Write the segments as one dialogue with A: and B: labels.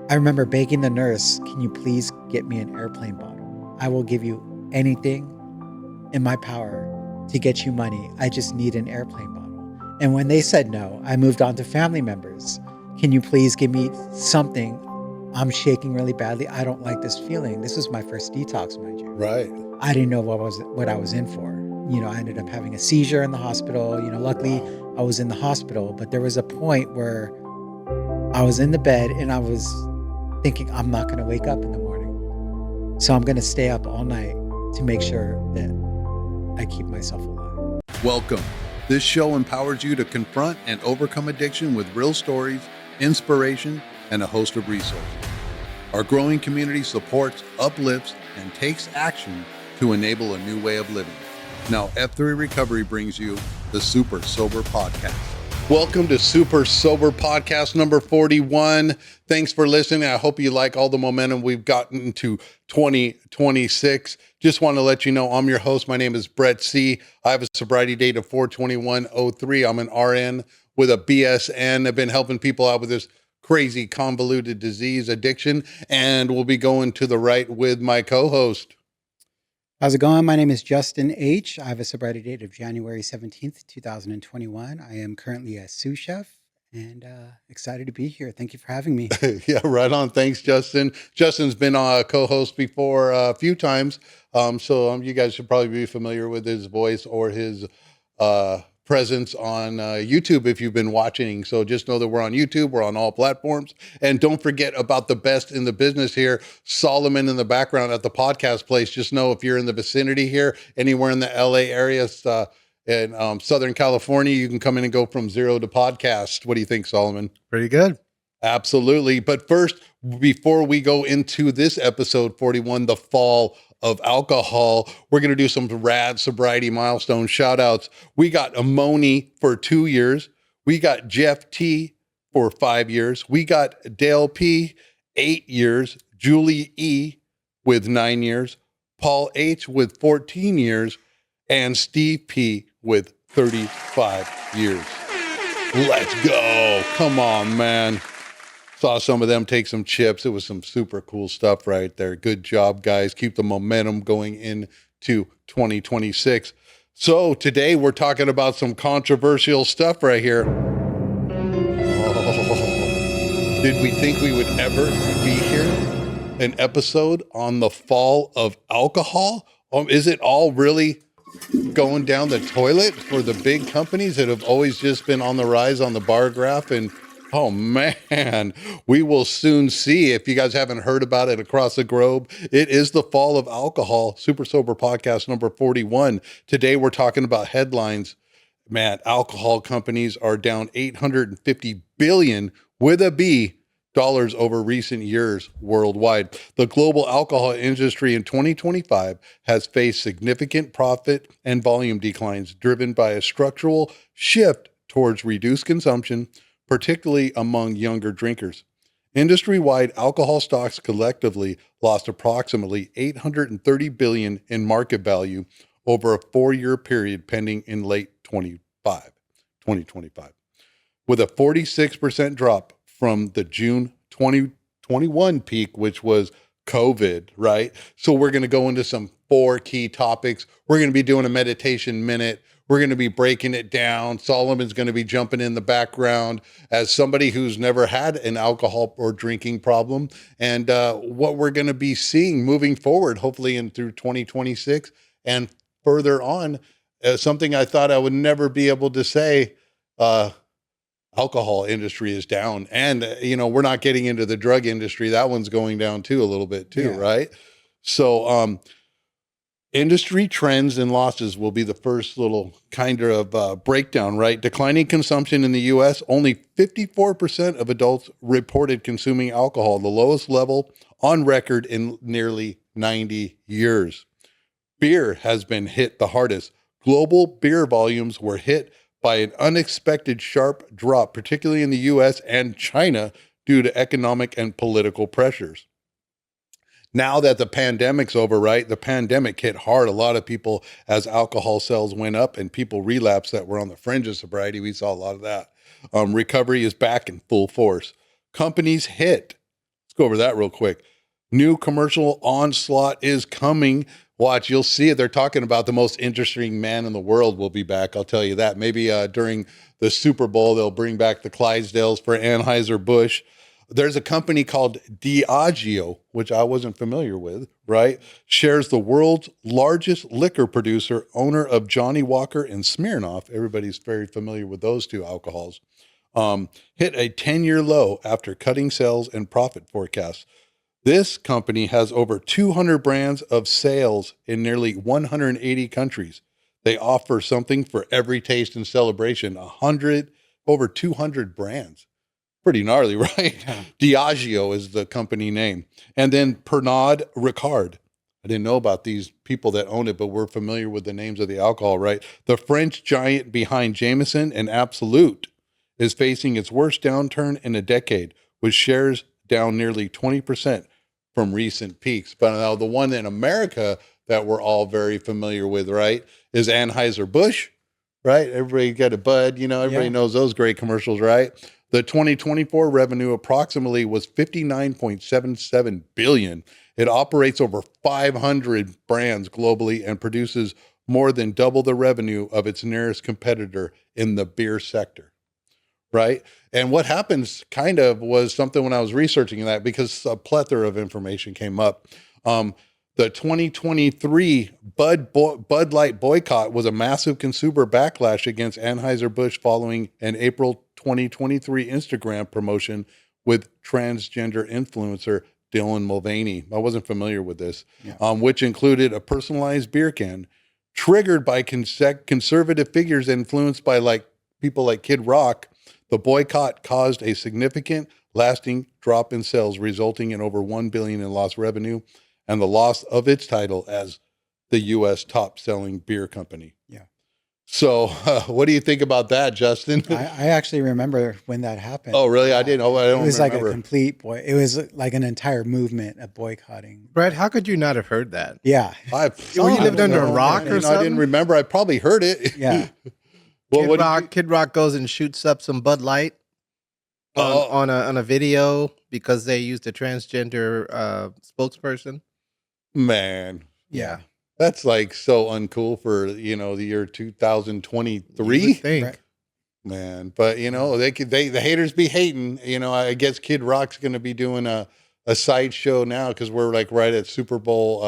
A: I remember begging the nurse, can you please get me an airplane bottle? I will give you anything in my power to get you money. I just need an airplane bottle. And when they said no, I moved on to family members. Can you please give me something? I'm shaking really badly. I don't like this feeling. This was my first detox, mind you.
B: Right.
A: I didn't know what I was in for. I ended up having a seizure in the hospital. Luckily I was in the hospital, but there was a point where I was in the bed and I was thinking, I'm not going to wake up in the morning. So I'm going to stay up all night to make sure that I keep myself alive.
B: Welcome. This show empowers you to confront and overcome addiction with real stories, inspiration, and a host of resources. Our growing community supports, uplifts, and takes action to enable a new way of living. Now, F3 Recovery brings you the Super Sober Podcast. Welcome to Super Sober Podcast number 41. Thanks for listening. I hope you like all the momentum we've gotten into 2026. Just want to let you know I'm your host. My name is Brett C. I have a sobriety date of 4/21/03. I'm an RN with a BSN. I've been helping people out with this crazy convoluted disease addiction, and we'll be going to the right with my co-host.
A: How's it going? My name is Justin H. I have a sobriety date of January 17th, 2021. I am currently a sous chef and excited to be here. Thank you for having me.
B: Yeah, right on. Thanks, Justin. Justin's been a co-host before a few times, so you guys should probably be familiar with his voice or his presence on YouTube if you've been watching. So just know that we're on YouTube. We're on all platforms. And don't forget about the best in the business here, Solomon in the background at the podcast place. Just know if you're in the vicinity here, anywhere in the LA area, in Southern California, you can come in and go from zero to podcast. What do you think, Solomon?
C: Pretty good.
B: Absolutely. But first, before we go into this episode 41, the fall of alcohol, we're going to do some rad sobriety milestone shout outs. We got Amoni for 2 years. We got Jeff T for 5 years. We got Dale P 8 years, Julie E with 9 years, Paul H with 14 years, and Steve P with 35 years. Let's go. Come on, man. Saw some of them take some chips. It was some super cool stuff right there. Good job, guys. Keep the momentum going into 2026. So today we're talking about some controversial stuff right here. Oh, did we think we would ever be here? An episode on the fall of alcohol? Is it all really going down the toilet for the big companies that have always just been on the rise on the bar graph? And oh man, we will soon see. If you guys haven't heard about it across the globe, it is the fall of alcohol. Super Sober Podcast number 41. Today we're talking about headlines. Man, alcohol companies are down $850 billion with a B dollars over recent years worldwide. The global alcohol industry in 2025 has faced significant profit and volume declines driven by a structural shift towards reduced consumption, particularly among younger drinkers. Industry-wide alcohol stocks collectively lost approximately $830 billion in market value over a 4-year period pending in late 2025, with a 46% drop from the June 2021 peak, which was COVID, right? So we're going to go into some 4 key topics. We're going to be doing a meditation minute. We're going to be breaking it down. Solomon's going to be jumping in the background as somebody who's never had an alcohol or drinking problem. And what we're going to be seeing moving forward, hopefully in through 2026 and further on, something I thought I would never be able to say, alcohol industry is down. And, we're not getting into the drug industry. That one's going down too, a little bit too, yeah. Right? So, industry trends and losses will be the first little kind of breakdown, right? Declining consumption in the U.S., only 54% of adults reported consuming alcohol, the lowest level on record in nearly 90 years. Beer has been hit the hardest. Global beer volumes were hit by an unexpected sharp drop, particularly in the U.S. and China, due to economic and political pressures. Now that the pandemic's over, right? The pandemic hit hard a lot of people as alcohol sales went up and people relapsed that were on the fringe of sobriety. We saw a lot of that. Recovery is back in full force. Companies hit. Let's go over that real quick. New commercial onslaught is coming. Watch, you'll see it. They're talking about the most interesting man in the world will be back. I'll tell you that. Maybe during the Super Bowl, they'll bring back the Clydesdales for Anheuser-Busch. There's a company called Diageo, which I wasn't familiar with, right? Shares the world's largest liquor producer, owner of Johnny Walker and Smirnoff. Everybody's very familiar with those two alcohols. Hit a 10-year low after cutting sales and profit forecasts. This company has over 200 brands of sales in nearly 180 countries. They offer something for every taste and celebration, over 200 brands. Pretty gnarly, right?
A: Yeah.
B: Diageo is the company name. And then Pernod Ricard. I didn't know about these people that own it, but we're familiar with the names of the alcohol, right? The French giant behind Jameson and Absolut is facing its worst downturn in a decade, with shares down nearly 20% from recent peaks. But now the one in America that we're all very familiar with, right, is Anheuser-Busch, right? Everybody got a Bud, everybody knows those great commercials, right? The 2024 revenue approximately was $59.77 billion. It operates over 500 brands globally and produces more than double the revenue of its nearest competitor in the beer sector, right? And what happens kind of was something when I was researching that, because a plethora of information came up. The 2023 Bud Light boycott was a massive consumer backlash against Anheuser-Busch following an April 2023 Instagram promotion with transgender influencer Dylan Mulvaney. I wasn't familiar with this, which included a personalized beer can triggered by conservative figures influenced by people like Kid Rock. The boycott caused a significant, lasting drop in sales, resulting in over $1 billion in lost revenue and the loss of its title as the U.S. top-selling beer company.
A: Yeah.
B: So what do you think about that, Justin?
A: I actually remember when that happened.
B: Oh, really? I didn't. Oh, I don't remember.
A: It was like a complete it was like an entire movement of boycotting.
C: Brett, how could you not have heard that?
A: Yeah.
C: Were you lived under a rock or something?
B: I didn't remember. I probably heard it.
A: Yeah.
C: Kid Rock goes and shoots up some Bud Light on a video because they used a transgender spokesperson.
B: Man.
A: Yeah.
B: That's so uncool for, the year 2023.
C: You would think.
A: Right.
B: Man. But, the haters be hating. I guess Kid Rock's going to be doing a sideshow now because we're right at Super Bowl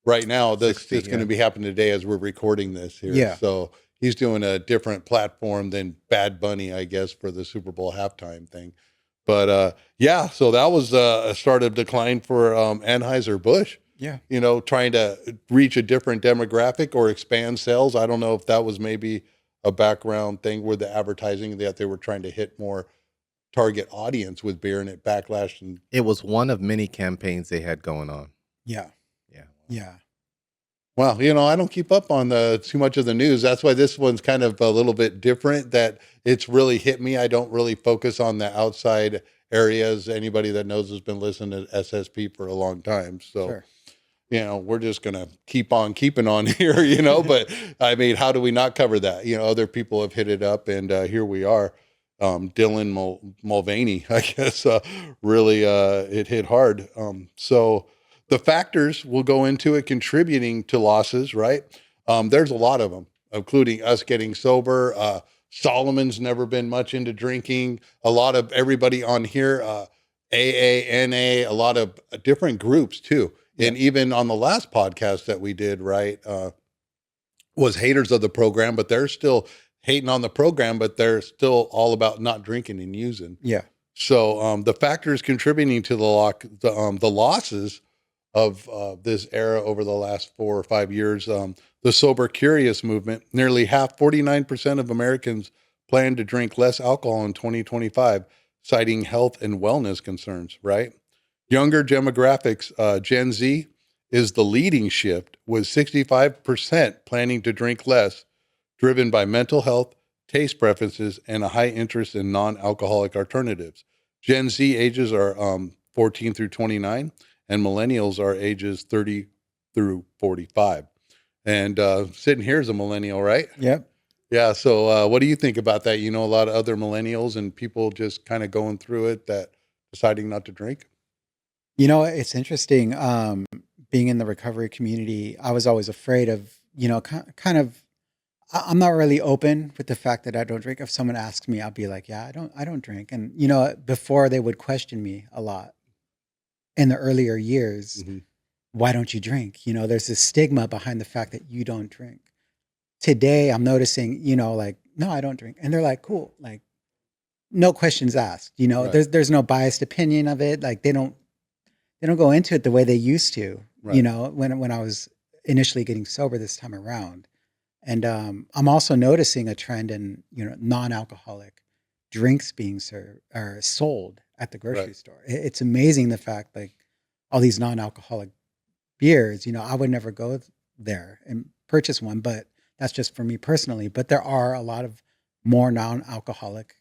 B: right now. It's going to be happening today as we're recording this here.
A: Yeah.
B: So he's doing a different platform than Bad Bunny, I guess, for the Super Bowl halftime thing. But so that was a start of decline for Anheuser-Busch.
A: Yeah.
B: Trying to reach a different demographic or expand sales. I don't know if that was maybe a background thing with the advertising that they were trying to hit more target audience with beer, and it backlashed. And
C: it was one of many campaigns they had going on.
A: Yeah.
C: Yeah.
A: Yeah.
B: Well, I don't keep up on too much of the news. That's why this one's kind of a little bit different, that it's really hit me. I don't really focus on the outside areas. Anybody that knows has been listening to SSP for a long time. So,
A: Sure.
B: We're just going to keep on keeping on here, but I mean, how do we not cover that? Other people have hit it up, and here we are. Dylan Mulvaney, I guess, really it hit hard. So the factors we'll go into it contributing to losses, right? There's a lot of them, including us getting sober. Solomon's never been much into drinking. A lot of everybody on here, AA, NA, a lot of different groups too. Yeah. And even on the last podcast that we did, right, was haters of the program, but they're still hating on the program, but they're still all about not drinking and using.
A: Yeah.
B: So the factors contributing to the losses of this era over the last 4 or 5 years, the Sober Curious movement, nearly 49% of Americans plan to drink less alcohol in 2025, citing health and wellness concerns, right? Younger demographics, Gen Z is the leading shift, with 65% planning to drink less, driven by mental health, taste preferences, and a high interest in non-alcoholic alternatives. Gen Z ages are 14 through 29, and millennials are ages 30 through 45. And sitting here is a millennial, right?
A: Yep.
B: Yeah. So what do you think about that? A lot of other millennials and people just kind of going through it that deciding not to drink.
A: You know, it's interesting. Being in the recovery community, I was always afraid of, kind of. I'm not really open with the fact that I don't drink. If someone asks me, I'll be like, "Yeah, I don't drink." And before they would question me a lot in the earlier years,
B: Mhm.
A: why don't you drink? There's this stigma behind the fact that you don't drink. Today, I'm noticing, like, no, I don't drink, and they're like, cool, like, no questions asked.
B: Right.
A: There's no biased opinion of it. Like they don't go into it the way they used to,
B: Right.
A: when I was initially getting sober this time around. And I'm also noticing a trend in, non-alcoholic drinks being served or sold at the grocery
B: Right.
A: store. It's amazing the fact, like, all these non-alcoholic beers, I would never go there and purchase one, but that's just for me personally. But there are a lot of more non-alcoholic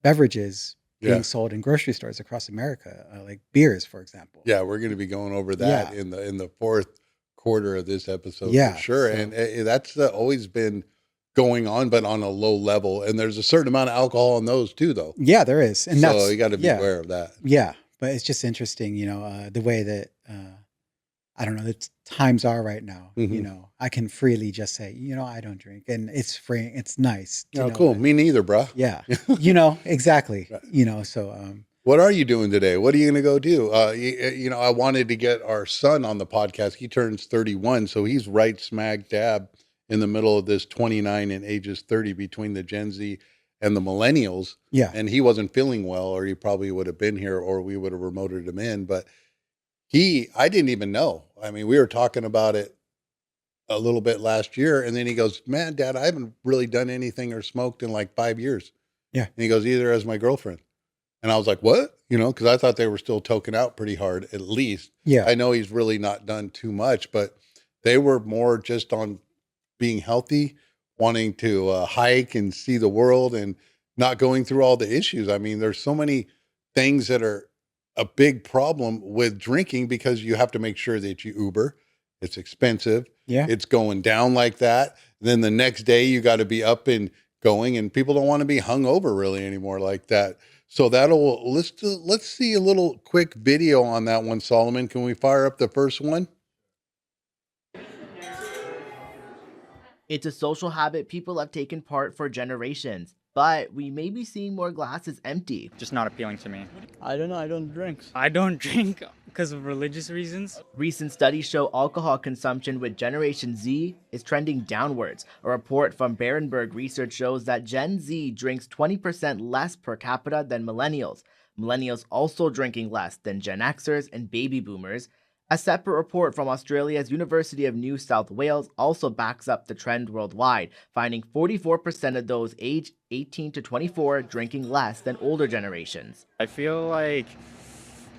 A: beverages
B: Yeah.
A: being sold in grocery stores across America, like beers, for example.
B: Yeah, we're going to be going over that
A: Yeah.
B: in the fourth quarter of this episode for
A: Yeah.
B: sure. And that's always been going on, but on a low level. And there's a certain amount of alcohol in those too, though.
A: Yeah, there is. And
B: So
A: that's,
B: you got to be
A: yeah.
B: aware of that.
A: Yeah. But it's just interesting, the way that, I don't know, the times are right now.
B: Mhm.
A: I can freely just say, I don't drink, and it's free. It's nice to
B: Oh,
A: know
B: cool.
A: that.
B: Me neither, bro.
A: Yeah. Exactly.
B: Right.
A: So,
B: What are you doing today? What are you going to go do? I wanted to get our son on the podcast. He turns 31, so he's right smack dab in the middle of this 29 and ages 30 between the Gen Z and the millennials.
A: yeah.
B: And he wasn't feeling well, or he probably would have been here, or we would have remoted him in. But I didn't even know. I mean, we were talking about it a little bit last year, and then he goes, "Man, Dad, I haven't really done anything or smoked in like 5 years."
A: Yeah.
B: And he goes, "Either as my girlfriend." And I was like, "What?" Because I thought they were still toking out pretty hard, at least.
A: Yeah.
B: I know he's really not done too much, but they were more just on being healthy, wanting to hike and see the world and not going through all the issues. I mean, there's so many things that are a big problem with drinking because you have to make sure that you Uber. It's expensive.
A: Yeah.
B: It's going down like that. Then the next day you got to be up and going, and people don't want to be hung over really anymore like that. So let's see a little quick video on that one, Solomon. Can we fire up the first one?
D: It's a social habit people have taken part for generations, but we may be seeing more glasses empty.
E: Just not appealing to me.
F: I don't know. I don't drink.
E: I don't drink because of religious reasons.
D: Recent studies show alcohol consumption with Generation Z is trending downwards. A report from Berenberg Research shows that Gen Z drinks 20% less per capita than millennials. Millennials also drinking less than Gen Xers and baby boomers. A separate report from Australia's University of New South Wales also backs up the trend worldwide, finding 44% of those aged 18 to 24 drinking less than older generations.
E: I feel like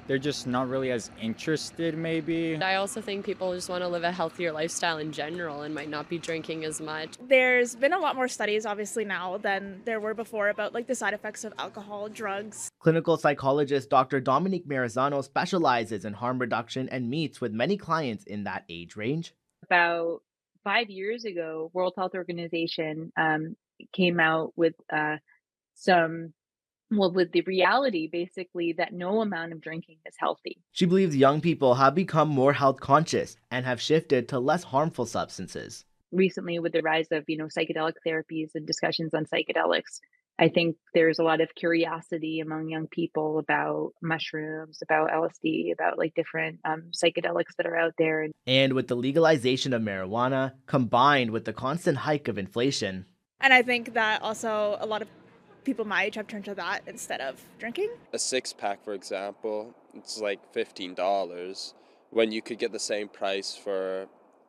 E: they're just not really as interested, maybe.
G: I also think people just want to live a healthier lifestyle in general and might not be drinking as much.
H: There's been a lot more studies, obviously, now than there were before about like the side effects of alcohol, drugs.
D: Clinical psychologist Dr. Dominique Marizano specializes in harm reduction and meets with many clients in that age range.
I: About 5 years ago, World Health Organization came out with with the reality basically that no amount of drinking is healthy.
D: She believes young people have become more health conscious and have shifted to less harmful substances.
I: Recently, with the rise of psychedelic therapies and discussions on psychedelics, I think there's a lot of curiosity among young people about mushrooms, about LSD, about like different psychedelics that are out there.
D: And with the legalization of marijuana, combined with the constant hike of inflation.
H: And I think that also a lot of people my age have turned to that instead of drinking.
J: A 6-pack, for example, it's like $15 when you could get the same price for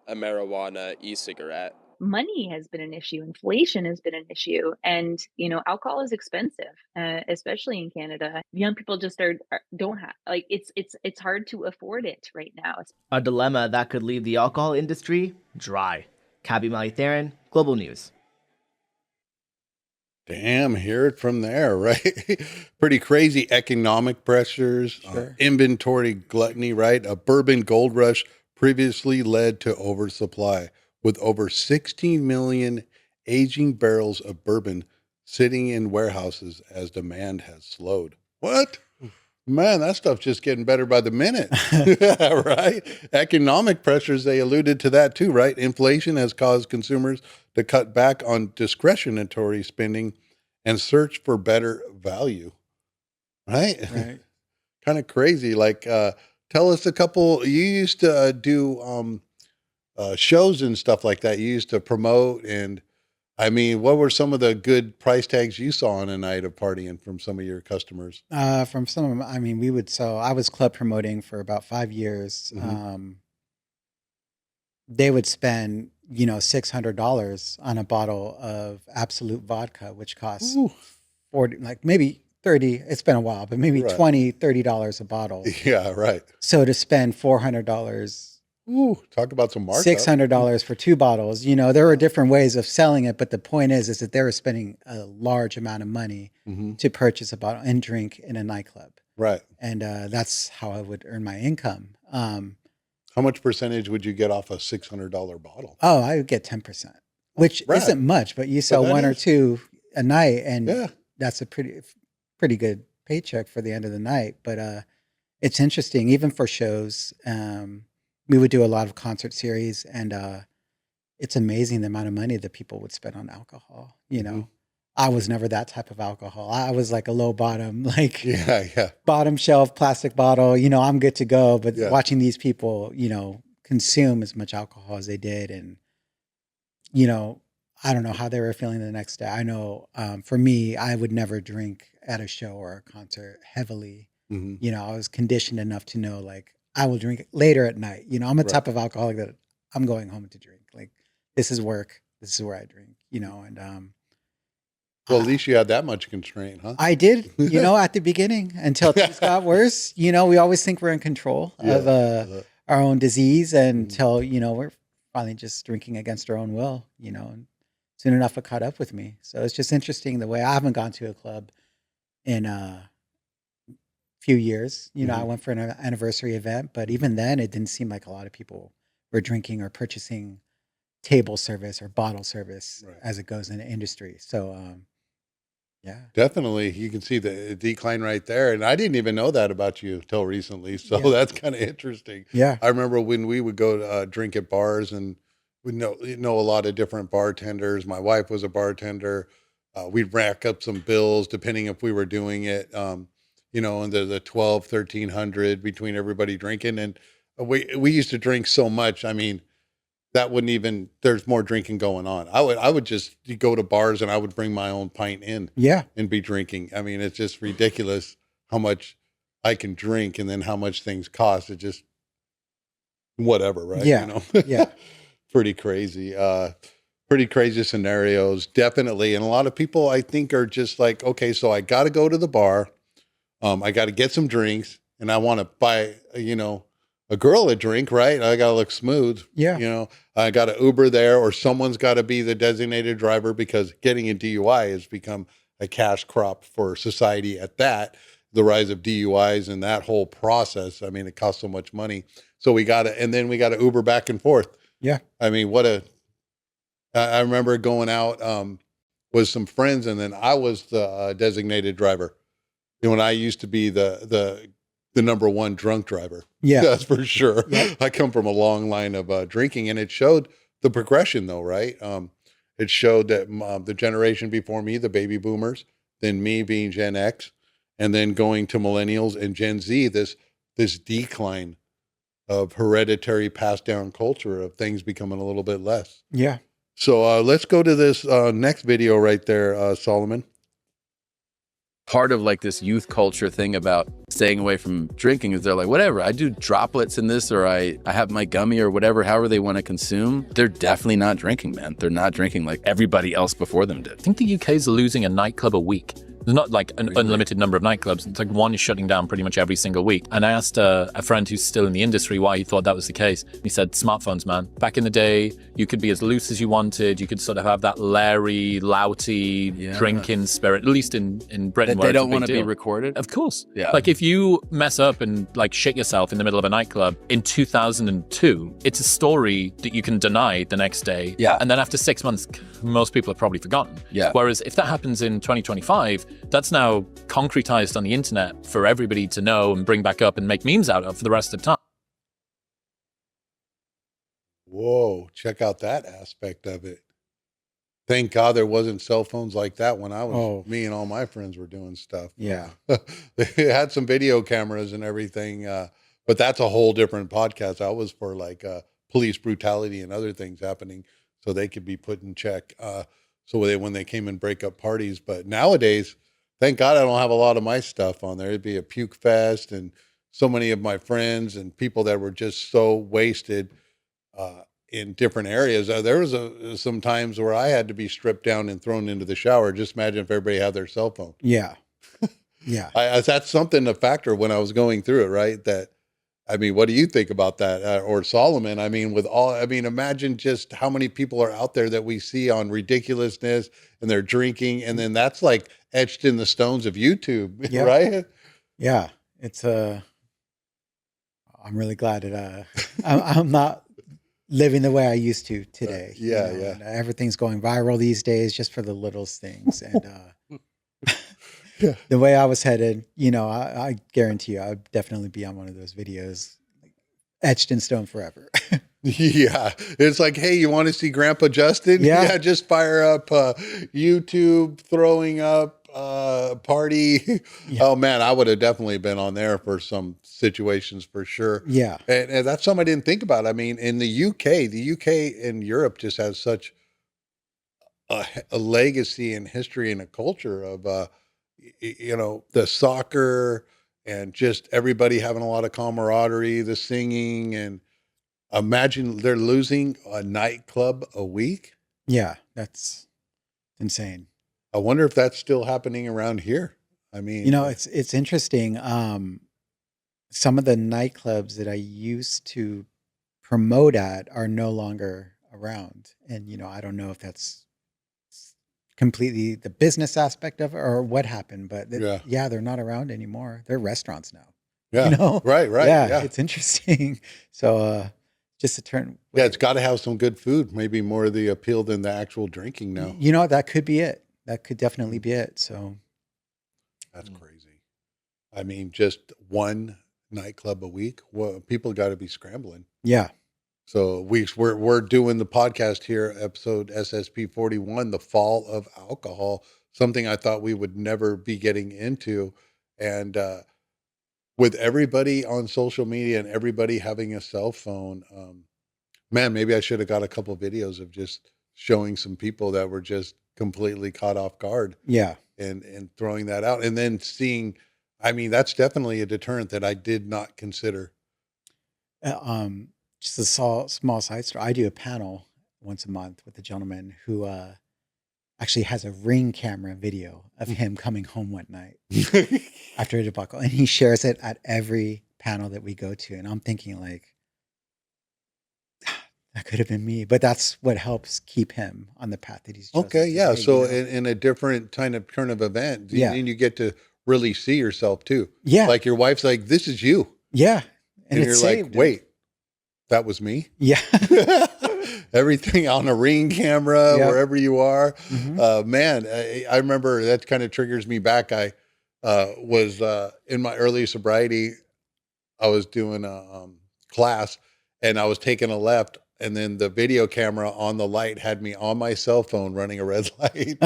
J: a marijuana e-cigarette.
I: Money has been an issue. Inflation has been an issue. And, alcohol is expensive, especially in Canada. Young people just don't have, like, it's hard to afford it right now.
D: A dilemma that could leave the alcohol industry dry. Kabi Malitharan, Global News.
B: Damn, hear it from there, right? Pretty crazy economic pressures,
A: Sure.
B: inventory gluttony, right? A bourbon gold rush previously led to oversupply, with over 16 million aging barrels of bourbon sitting in warehouses as demand has slowed. What? Man, that stuff's just getting better by the minute, right? Economic pressures, they alluded to that too, right? Inflation has caused consumers to cut back on discretionary spending and search for better value, right?
A: Right.
B: Kind of crazy. Like, tell us a couple, you used to do shows and stuff like that. You used to promote, and I mean, what were some of the good price tags you saw on a night of partying from some of your customers?
A: From some of them, I mean, so I was club promoting for about 5 years. They would spend, $600 on a bottle of Absolute vodka, which costs 40, like maybe 30, it's been a while, but maybe
B: Right.
A: $20, $30 a bottle.
B: Yeah, right.
A: So to spend $400,
B: Talk about some markup.
A: $600 for 2 bottles, there were different ways of selling it, but the point is that they were spending a large amount of money to purchase a bottle and drink in a nightclub.
B: Right.
A: And that's how I would earn my income.
B: How much percentage would you get off a $600 bottle?
A: Oh, I would get 10%, which
B: Right.
A: isn't much, but you sell
B: that
A: one or
B: is.
A: two a night, and
B: Yeah.
A: that's a pretty good paycheck for the end of the night. But it's interesting, even for shows. We would do a lot of concert series, and it's amazing the amount of money that people would spend on alcohol. I was never that type of alcohol. I was like a low bottom, like
B: Yeah.
A: bottom shelf plastic bottle. I'm good to go. But
B: Yeah.
A: watching these people, consume as much alcohol as they did, and I don't know how they were feeling the next day. I know for me, I would never drink at a show or a concert heavily. I was conditioned enough to know, like, I will drink later at night. I'm a type of alcoholic that I'm going home to drink. Like, this is work. This is where I drink. And
B: Well, at least you had that much constraint, huh?
A: I did, at the beginning until things got worse. We always think we're in control of our own disease until, we're finally just drinking against our own will, and soon enough it caught up with me. So it's just interesting the way I haven't gone to a club in a few years. I went for an anniversary event, but even then it didn't seem like a lot of people were drinking or purchasing table service or bottle service as it goes in the industry. So, yeah.
B: Definitely. You can see the decline right there. And I didn't even know that about you till recently. So that's kind of interesting.
A: Yeah.
B: I remember when we would go drink at bars, and we know a lot of different bartenders. My wife was a bartender. We'd rack up some bills depending if we were doing it, in the 12, 1300 between everybody drinking. And we used to drink so much. I mean, that wouldn't even, there's more drinking going on. I would just go to bars and I would bring my own pint in and be drinking. I mean, it's just ridiculous how much I can drink and then how much things cost. It just, whatever, right?
A: Yeah. Yeah.
B: Pretty crazy. Pretty crazy scenarios, definitely. And a lot of people, I think, are just like, okay, so I got to go to the bar. I got to get some drinks, and I want to buy, a girl a drink, right? I got to look smooth.
A: Yeah.
B: I got to Uber there, or someone's got to be the designated driver, because getting a DUI has become a cash crop for society at that. The rise of DUIs and that whole process. I mean, it costs so much money. So we got to Uber back and forth.
A: Yeah.
B: I mean, I remember going out with some friends, and then I was the designated driver. When I used to be the number one drunk driver.
A: Yeah.
B: That's for sure.
A: Yep.
B: I come from a long line of drinking, and it showed the progression though, right? It showed that the generation before me, the baby boomers, then me being Gen X, and then going to millennials and Gen Z, this decline of hereditary passed down culture of things becoming a little bit less.
A: Yeah.
B: So let's go to this next video right there, Solomon.
F: Part of like this youth culture thing about staying away from drinking is they're like, whatever, I do droplets in this, or I have my gummy or whatever, however they want to consume. They're definitely not drinking, man. They're not drinking like everybody else before them did.
K: I think the UK is losing a nightclub a week. There's not like an unlimited number of nightclubs. It's like one is shutting down pretty much every single week. And I asked a friend who's still in the industry why he thought that was the case. He said, smartphones, man. Back in the day, you could be as loose as you wanted. You could sort of have that Larry, louty drinking spirit, at least in Britain.
F: They don't want to be recorded?
K: Of course.
F: Yeah.
K: Like if you mess up and like shit yourself in the middle of a nightclub in 2002, it's a story that you can deny the next day.
F: Yeah.
K: And then after 6 months, most people have probably forgotten.
F: Yeah.
K: Whereas if that happens in 2025, That's now concretized on the internet for everybody to know and bring back up and make memes out of for the rest of time.
B: Whoa, check out that aspect of it. Thank God there wasn't cell phones like that when me and all my friends were doing stuff.
A: Yeah.
B: They had some video cameras and everything, but that's a whole different podcast. That was for like police brutality and other things happening so they could be put in check. When they came and break up parties. But nowadays, thank God I don't have a lot of my stuff on there. It'd be a puke fest, and so many of my friends and people that were just so wasted in different areas. There was some times where I had to be stripped down and thrown into the shower. Just imagine if everybody had their cell phone.
A: Yeah. Yeah.
B: That's something, a factor when I was going through it, right? I mean, what do you think about that? Or Solomon, I mean, imagine just how many people are out there that we see on ridiculousness and they're drinking. And then that's like etched in the stones of YouTube, right?
A: Yeah. It's, I'm really glad that I'm not living the way I used to today. And everything's going viral these days just for the littlest things. And the way I was headed, I guarantee you I'd definitely be on one of those videos etched in stone forever.
B: Yeah. It's like, hey, you want to see Grandpa Justin?
A: Yeah.
B: Just fire up YouTube, throwing up party. Yeah. Oh man, I would have definitely been on there for some situations for sure.
A: Yeah.
B: And that's something I didn't think about. I mean, in the UK and Europe just has such a legacy and history and a culture of, the soccer and just everybody having a lot of camaraderie, the singing, and imagine they're losing a nightclub a week.
A: Yeah, that's insane.
B: I wonder if that's still happening around here. I mean,
A: it's interesting. Some of the nightclubs that I used to promote at are no longer around. And, I don't know if that's completely the business aspect of it or what happened, but they're not around anymore. They're restaurants now.
B: Yeah. Right.
A: Yeah. It's interesting. So, just to turn.
B: Yeah. It's got to have some good food, maybe more of the appeal than the actual drinking now.
A: That could be it. That could definitely be it. So.
B: That's crazy. I mean, just one nightclub a week. Well, people got to be scrambling.
A: Yeah.
B: So we're doing the podcast here, episode SSP 41, the fall of alcohol, something I thought we would never be getting into. And with everybody on social media and everybody having a cell phone, man, maybe I should have got a couple of videos of just showing some people that were just completely caught off guard.
A: Yeah.
B: And throwing that out and then seeing, I mean, that's definitely a deterrent that I did not consider.
A: Just a small side story. I do a panel once a month with a gentleman who actually has a Ring camera video of him coming home one night after a debacle, and he shares it at every panel that we go to. And I'm thinking, like, that could have been me, but that's what helps keep him on the path that he's chosen.
B: Okay, yeah. So in a different kind of turn of event, and you get to really see yourself too.
A: Yeah,
B: like your wife's like, "This is you."
A: Yeah,
B: and you're like, "Wait." That was me.
A: Yeah.
B: Everything on a Ring camera, wherever you are. Mm-hmm. Man, I remember that kind of triggers me back. I was in my early sobriety. I was doing a class and I was taking a left, and then the video camera on the light had me on my cell phone running a red light.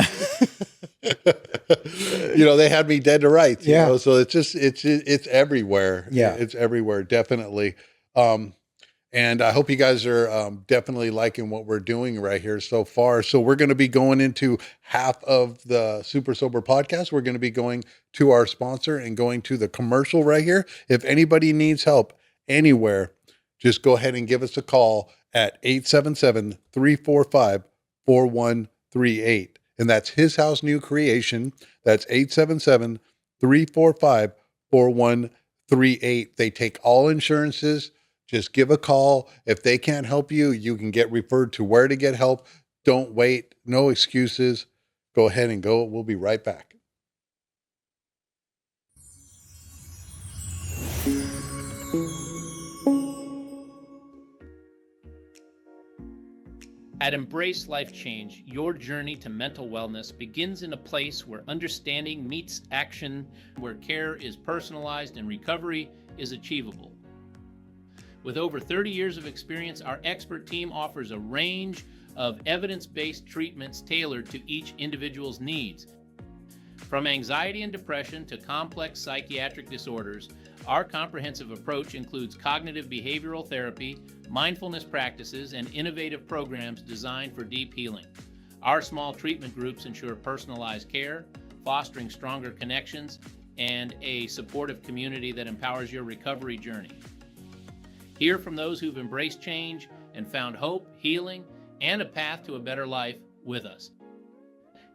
B: They had me dead to rights. You know? So it's just, it's everywhere.
A: Yeah.
B: It's everywhere. Definitely. And I hope you guys are definitely liking what we're doing right here so far. So we're going to be going into half of the Super Sober podcast. We're going to be going to our sponsor and going to the commercial right here. If anybody needs help anywhere, just go ahead and give us a call at 877-345-4138. And that's His House New Creation. That's 877-345-4138. They take all insurances. Just give a call. If they can't help you, you can get referred to where to get help. Don't wait. No excuses. Go ahead and go. We'll be right back.
L: At Embrace Life Change, your journey to mental wellness begins in a place where understanding meets action, where care is personalized and recovery is achievable. With over 30 years of experience, our expert team offers a range of evidence-based treatments tailored to each individual's needs. From anxiety and depression to complex psychiatric disorders, our comprehensive approach includes cognitive behavioral therapy, mindfulness practices, and innovative programs designed for deep healing. Our small treatment groups ensure personalized care, fostering stronger connections, and a supportive community that empowers your recovery journey. Hear from those who've embraced change and found hope, healing, and a path to a better life with us.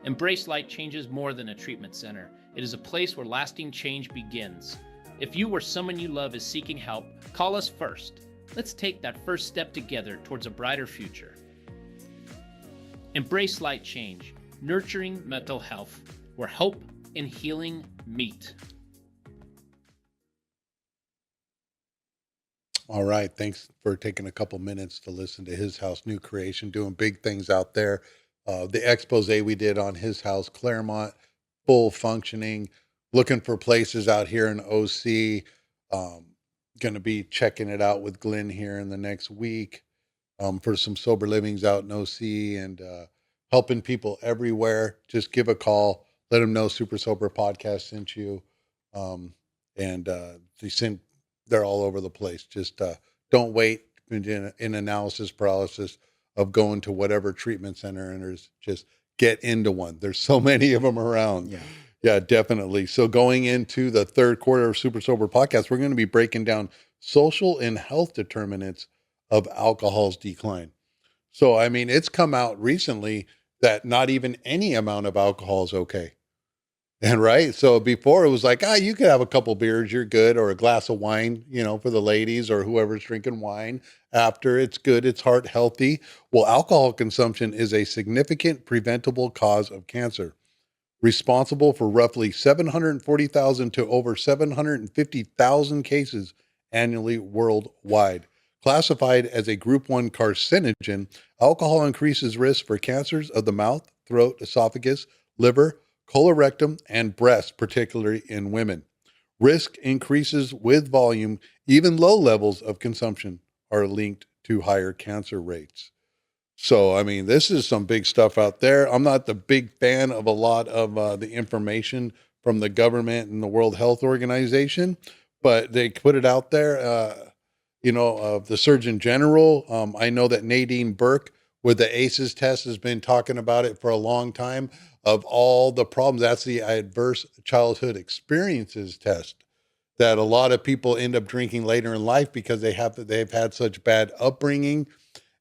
L: Embrace Life Change is more than a treatment center. It is a place where lasting change begins. If you or someone you love is seeking help, call us first. Let's take that first step together towards a brighter future. Embrace Light Change, nurturing mental health, where hope and healing meet.
B: All right. Thanks for taking a couple minutes to listen to his house, new creation, doing big things out there. The expose we did on his house, Claremont, full functioning, looking for places out here in OC. Going to be checking it out with Glenn here in the next week for some sober livings out in OC and helping people everywhere. Just give a call. Let them know Super Sober Podcast sent you. They're all over the place. Just don't wait in analysis paralysis of going to whatever treatment center and just get into one. There's so many of them around. Yeah, definitely. So going into the third quarter of Super Sober Podcast, we're going to be breaking down social and health determinants of alcohol's decline. So, I mean, it's come out recently that not even any amount of alcohol is okay. And right. So before it was like, you could have a couple beers, you're good, or a glass of wine, for the ladies or whoever's drinking wine after. It's good. It's heart healthy. Well, alcohol consumption is a significant preventable cause of cancer, responsible for roughly 740,000 to over 750,000 cases annually worldwide. Classified as a group 1 carcinogen, alcohol increases risk for cancers of the mouth, throat, esophagus, liver, colorectum, and breast, particularly in women. Risk increases with volume. Even low levels of consumption are linked to higher cancer rates. So, I mean, this is some big stuff out there. I'm not the big fan of a lot of the information from the government and the World Health Organization, but they put it out there. The Surgeon General, I know that Nadine Burke with the ACEs test has been talking about it for a long time. Of all the problems, that's the adverse childhood experiences test that a lot of people end up drinking later in life because they've had such bad upbringing,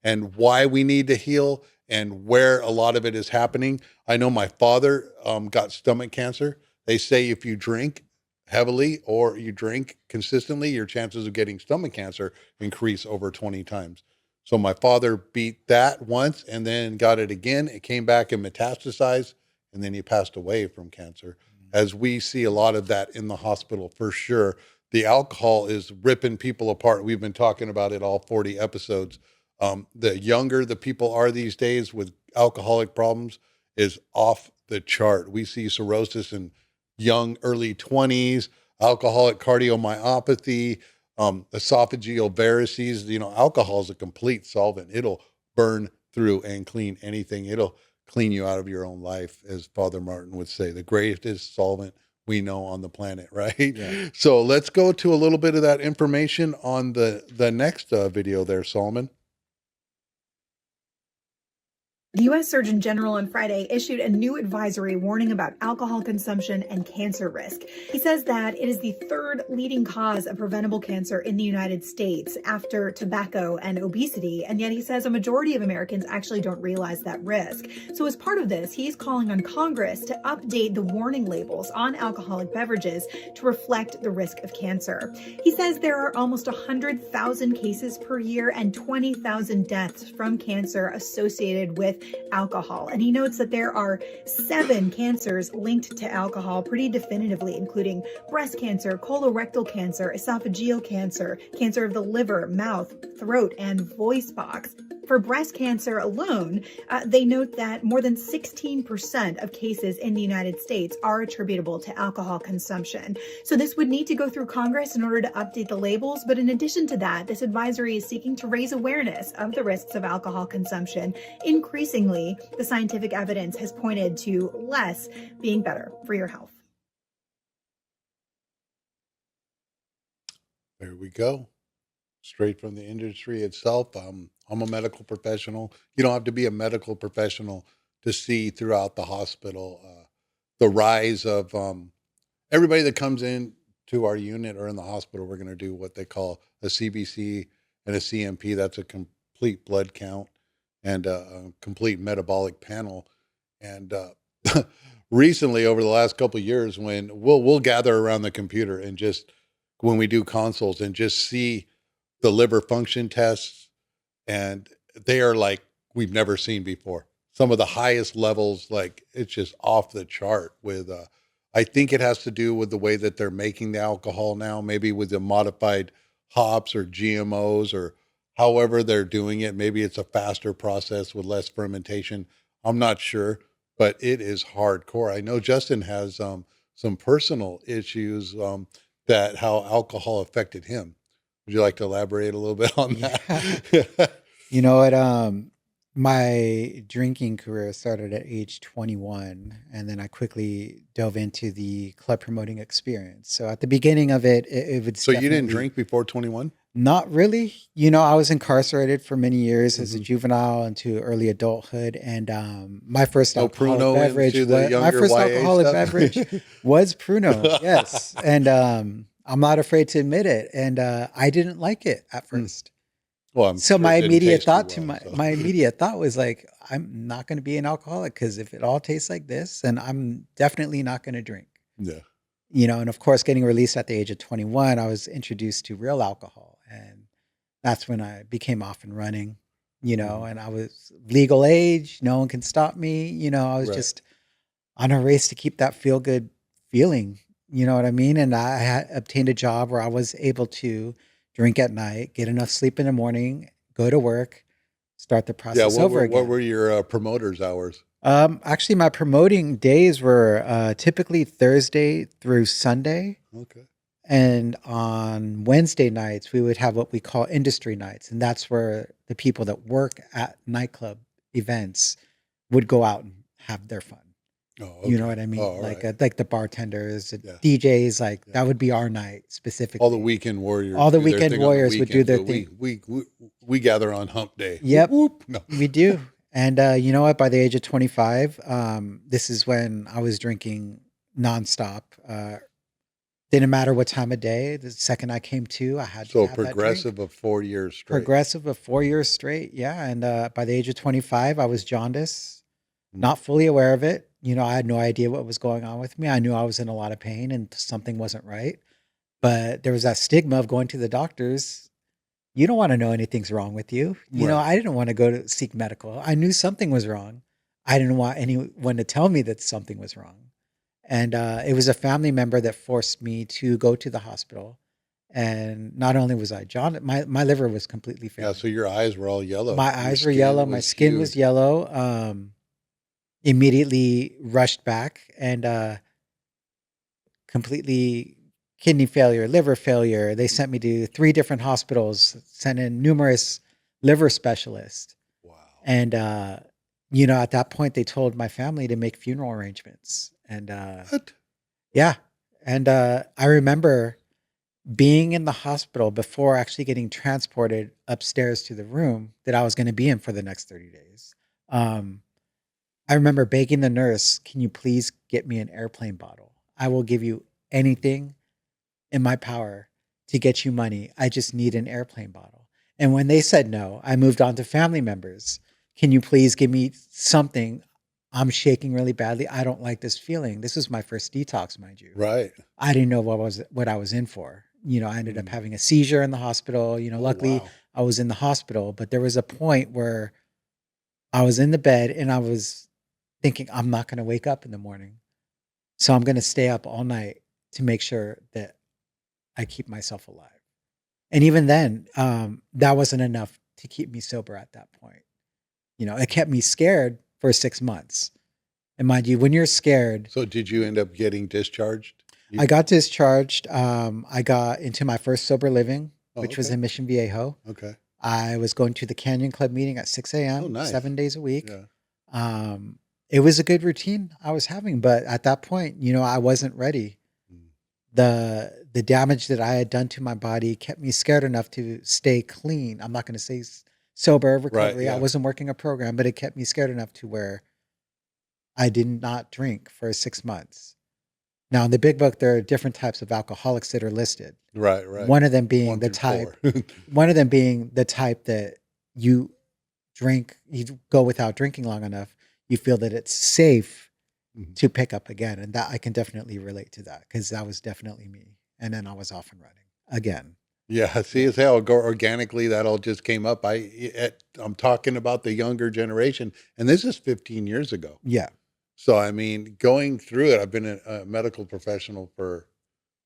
B: and why we need to heal and where a lot of it is happening. I know my father got stomach cancer. They say if you drink heavily or you drink consistently, your chances of getting stomach cancer increase over 20 times. So my father beat that once and then got it again. It came back and metastasized, and then he passed away from cancer. As we see a lot of that in the hospital for sure. The alcohol is ripping people apart. We've been talking about it all 40 episodes. The younger the people are these days with alcoholic problems is off the chart. We see cirrhosis in young, early 20s, alcoholic cardiomyopathy, esophageal varices. Alcohol is a complete solvent. It'll burn through and clean anything. It'll clean you out of your own life, as Father Martin would say, the greatest solvent we know on the planet, right? Yeah. So let's go to a little bit of that information on the next video there, Solomon.
M: The U.S. Surgeon General on Friday issued a new advisory warning about alcohol consumption and cancer risk. He says that it is the third leading cause of preventable cancer in the United States after tobacco and obesity, and yet he says a majority of Americans actually don't realize that risk. So as part of this, he's calling on Congress to update the warning labels on alcoholic beverages to reflect the risk of cancer. He says there are almost 100,000 cases per year and 20,000 deaths from cancer associated with alcohol. And he notes that there are 7 cancers linked to alcohol pretty definitively, including breast cancer, colorectal cancer, esophageal cancer, cancer of the liver, mouth, throat, and voice box. For breast cancer alone, they note that more than 16% of cases in the United States are attributable to alcohol consumption. So this would need to go through Congress in order to update the labels. But in addition to that, this advisory is seeking to raise awareness of the risks of alcohol consumption. Increasingly, the scientific evidence has pointed to less being better for your health.
B: There we go. Straight from the industry itself. I'm a medical professional. You don't have to be a medical professional to see throughout the hospital the rise of everybody that comes in to our unit or in the hospital. We're going to do what they call a CBC and a CMP. That's a complete blood count and a complete metabolic panel. And recently, over the last couple of years, when we'll gather around the computer and just when we do consults and just see the liver function tests, and they are like we've never seen before. Some of the highest levels, like it's just off the chart with, I think it has to do with the way that they're making the alcohol now, maybe with the modified hops or GMOs or however they're doing it. Maybe it's a faster process with less fermentation. I'm not sure, but it is hardcore. I know Justin has some personal issues that how alcohol affected him. Would you like to elaborate a little bit on that?
A: You know what? My drinking career started at age 21, and then I quickly dove into the club promoting experience. So at the beginning of it would.
B: So you didn't drink before 21?
A: Not really. You know, I was incarcerated for many years as a juvenile into early adulthood, and my first alcoholic beverage was Pruno. Yes, and I'm not afraid to admit it. And I didn't like it at first.
B: Well,
A: so my immediate thought my immediate thought was like, I'm not going to be an alcoholic, because if it all tastes like this, then I'm definitely not going to drink.
B: Yeah.
A: You know, and of course, getting released at the age of 21, I was introduced to real alcohol, and that's when I became off and running. You know, and I was legal age. No one can stop me. You know, I was just on a race to keep that feel good feeling. You know what I mean? And I had obtained a job where I was able to drink at night, get enough sleep in the morning, go to work, start the process over again.
B: What were your promoters' hours?
A: Actually, my promoting days were typically Thursday through Sunday.
B: Okay.
A: And on Wednesday nights, we would have what we call industry nights. And that's where the people that work at nightclub events would go out and have their fun.
B: Oh, okay.
A: You know what I mean?
B: Oh,
A: like
B: right.
A: like the bartenders, the DJs, like that would be our night specifically.
B: All the weekend warriors.
A: All the weekend warriors would do their thing.
B: We gather on hump day.
A: Yep,
B: Whoop, whoop. No.
A: we do. And you know what? By the age of 25, this is when I was drinking nonstop. Didn't matter what time of day. The second I came to, I had to have
B: progressive of 4 years straight.
A: Progressive of 4 years straight, yeah. And by the age of 25, I was jaundiced, not fully aware of it. You know, I had no idea what was going on with me. I knew I was in a lot of pain and something wasn't right. But there was that stigma of going to the doctors. You don't want to know anything's wrong with you. You know, I didn't want to go to seek medical. I knew something was wrong. I didn't want anyone to tell me that something was wrong. And it was a family member that forced me to go to the hospital. And not only was I jaundiced, my liver was completely failing.
B: Yeah, so your eyes were all yellow.
A: My eyes were yellow. My skin was yellow. Immediately rushed back and completely kidney failure, liver failure. They sent me to 3 different hospitals, sent in numerous liver specialists.
B: Wow.
A: And, you know, at that point, they told my family to make funeral arrangements. And
B: what?
A: Yeah. And I remember being in the hospital before actually getting transported upstairs to the room that I was going to be in for the next 30 days. I remember begging the nurse, can you please get me an airplane bottle? I will give you anything in my power to get you money. I just need an airplane bottle. And when they said no, I moved on to family members. Can you please give me something? I'm shaking really badly. I don't like this feeling. This was my first detox, mind you.
B: Right.
A: I didn't know what I was in for. You know, I ended up having a seizure in the hospital. You know, luckily I was in the hospital, but there was a point where I was in the bed and I was thinking, I'm not going to wake up in the morning. So I'm going to stay up all night to make sure that I keep myself alive. And even then, that wasn't enough to keep me sober at that point. You know, it kept me scared for 6 months. And mind you, when you're scared.
B: So did you end up getting discharged?
A: I got discharged. I got into my first sober living, which was
B: okay.
A: in Mission Viejo.
B: Okay.
A: I was going to the Canyon Club meeting at 6 a.m.,
B: Oh, nice.
A: 7 days a week.
B: Yeah.
A: It was a good routine I was having, but at that point, you know, I wasn't ready. The damage that I had done to my body kept me scared enough to stay clean. I'm not going to say sober recovery.
B: Right, yeah.
A: I wasn't working a program, but it kept me scared enough to where I did not drink for 6 months. Now, in the big book, there are different types of alcoholics that are listed.
B: Right.
A: One of them being the type, one of them being the type that you drink, you go without drinking long enough, you feel that it's safe to pick up again. And that I can definitely relate to that because that was definitely me. And then I was off and running again.
B: Yeah, see, it's how organically that all just came up. I'm talking about the younger generation, and this is 15 years ago.
A: Yeah.
B: So, I mean, going through it, I've been a medical professional for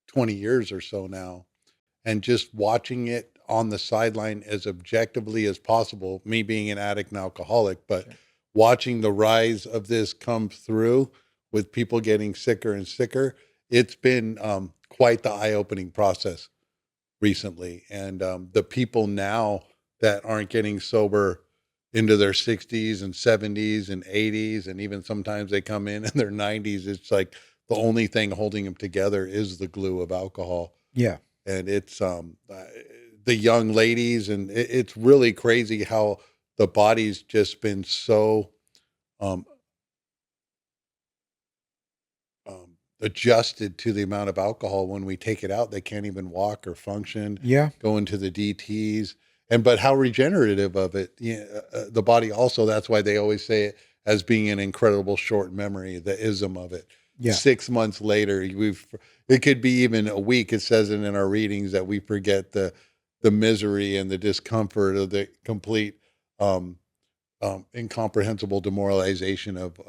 B: 20 years or so now, and just watching it on the sideline as objectively as possible, me being an addict and alcoholic, but watching the rise of this come through with people getting sicker and sicker, it's been quite the eye-opening process recently. And the people now that aren't getting sober into their 60s and 70s and 80s, and even sometimes they come in their 90s, it's like the only thing holding them together is the glue of alcohol.
A: Yeah.
B: And it's the young ladies, and it's really crazy how the body's just been so adjusted to the amount of alcohol. When we take it out, they can't even walk or function.
A: Yeah.
B: Go into the DTs. But how regenerative of it, the body also, that's why they always say it as being an incredible short memory, the ism of it.
A: Yeah.
B: 6 months later, it could be even a week. It says it in our readings that we forget the misery and the discomfort of the complete incomprehensible demoralization of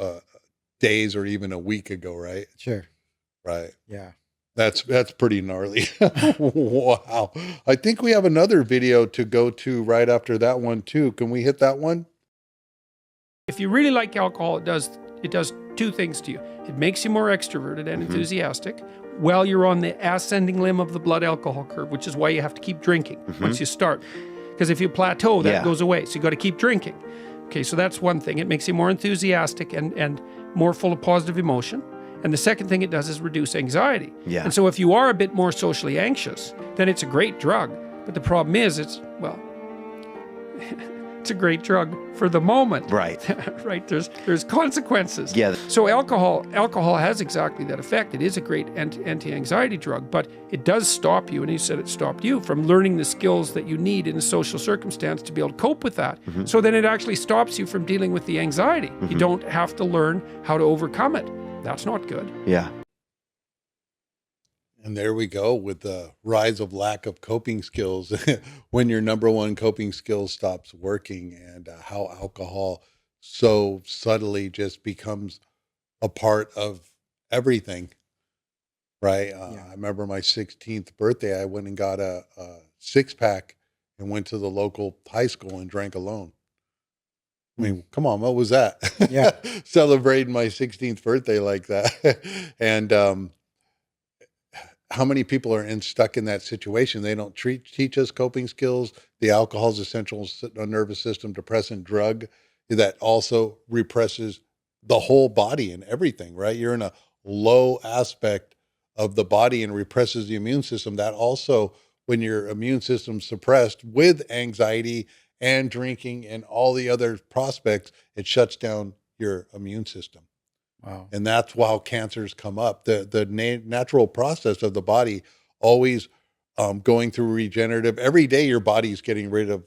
B: days or even a week ago, right?
A: Sure.
B: Right.
A: Yeah.
B: That's pretty gnarly. Wow. I think we have another video to go to right after that one too. Can we hit that one?
N: If you really like alcohol, it does two things to you. It makes you more extroverted and enthusiastic while you're on the ascending limb of the blood alcohol curve, which is why you have to keep drinking once you start. Because if you plateau, that goes away. So you got to keep drinking. Okay, so that's one thing. It makes you more enthusiastic and more full of positive emotion. And the second thing it does is reduce anxiety.
O: Yeah.
N: And so if you are a bit more socially anxious, then it's a great drug. But the problem is it's a great drug for the moment.
O: Right.
N: Right. There's consequences.
O: Yeah.
N: So alcohol has exactly that effect. It is a great anti-anxiety drug, but it does stop you, and you said it stopped you from learning the skills that you need in a social circumstance to be able to cope with that. So then it actually stops you from dealing with the anxiety. You don't have to learn how to overcome it. That's not good.
O: Yeah.
B: And there we go with the rise of lack of coping skills when your number one coping skill stops working, and how alcohol so subtly just becomes a part of everything. Right. I remember my 16th birthday, I went and got a 6-pack and went to the local high school and drank alone. I mean, come on, what was that?
A: Yeah.
B: Celebrating my 16th birthday like that. And how many people are stuck in that situation? They don't teach us coping skills. The alcohol is a central nervous system depressant drug that also represses the whole body and everything, right? You're in a low aspect of the body and represses the immune system. That also, when your immune system's suppressed with anxiety and drinking and all the other prospects, it shuts down your immune system.
A: Wow.
B: And that's why cancers come up. The natural process of the body always going through regenerative. Every day your body's getting rid of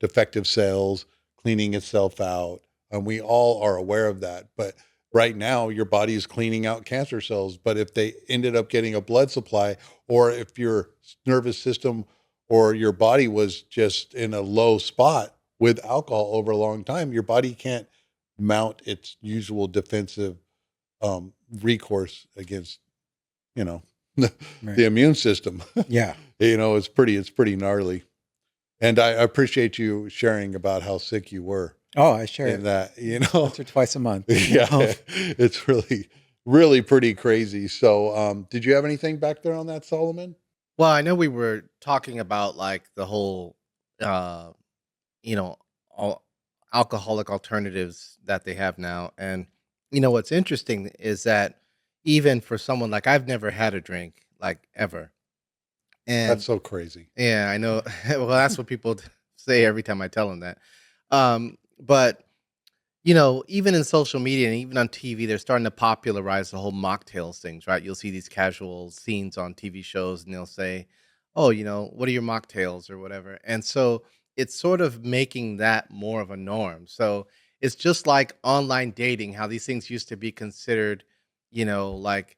B: defective cells, cleaning itself out. And we all are aware of that. But right now your body is cleaning out cancer cells. But if they ended up getting a blood supply, or if your nervous system or your body was just in a low spot with alcohol over a long time, your body can't mount its usual defensive recourse against, the immune system.
A: Yeah.
B: It's pretty gnarly. And I appreciate you sharing about how sick you were.
A: Oh, I share
B: in
A: it
B: that,
A: once or twice a month.
B: Yeah, it's really pretty crazy. So, did you have anything back there on that, Solomon?
C: Well, I know we were talking about like the whole, uh, you know, all alcoholic alternatives that they have now. And, what's interesting is that even for someone like I've never had a drink, like ever. And
B: That's so crazy.
C: yeah, I know. Well, that's what people say every time I tell them that. But even in social media and even on TV, they're starting to popularize the whole mocktails things, right? You'll see these casual scenes on TV shows and they'll say, oh, what are your mocktails or whatever. And so it's sort of making that more of a norm. So it's just like online dating, how these things used to be considered, like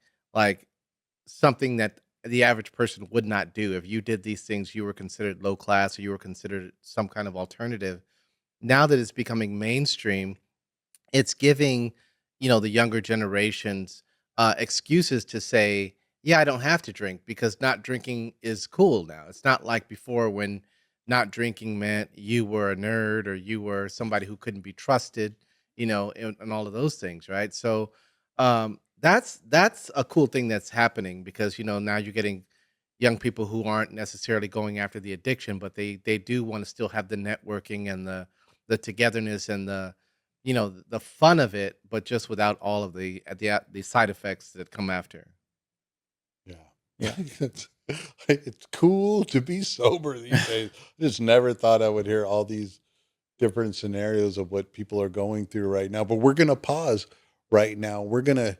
C: something that the average person would not do. If you did these things, you were considered low class or you were considered some kind of alternative. Now that it's becoming mainstream, it's giving, the younger generations excuses to say, yeah, I don't have to drink because not drinking is cool now. It's not like before when not drinking meant you were a nerd or you were somebody who couldn't be trusted, and all of those things, right? So that's a cool thing that's happening because now you're getting young people who aren't necessarily going after the addiction, but they do want to still have the networking and the togetherness and the fun of it, but just without all of the side effects that come after.
B: Yeah. It's cool to be sober these days. I just never thought I would hear all these different scenarios of what people are going through right now. But we're going to pause right now. We're going to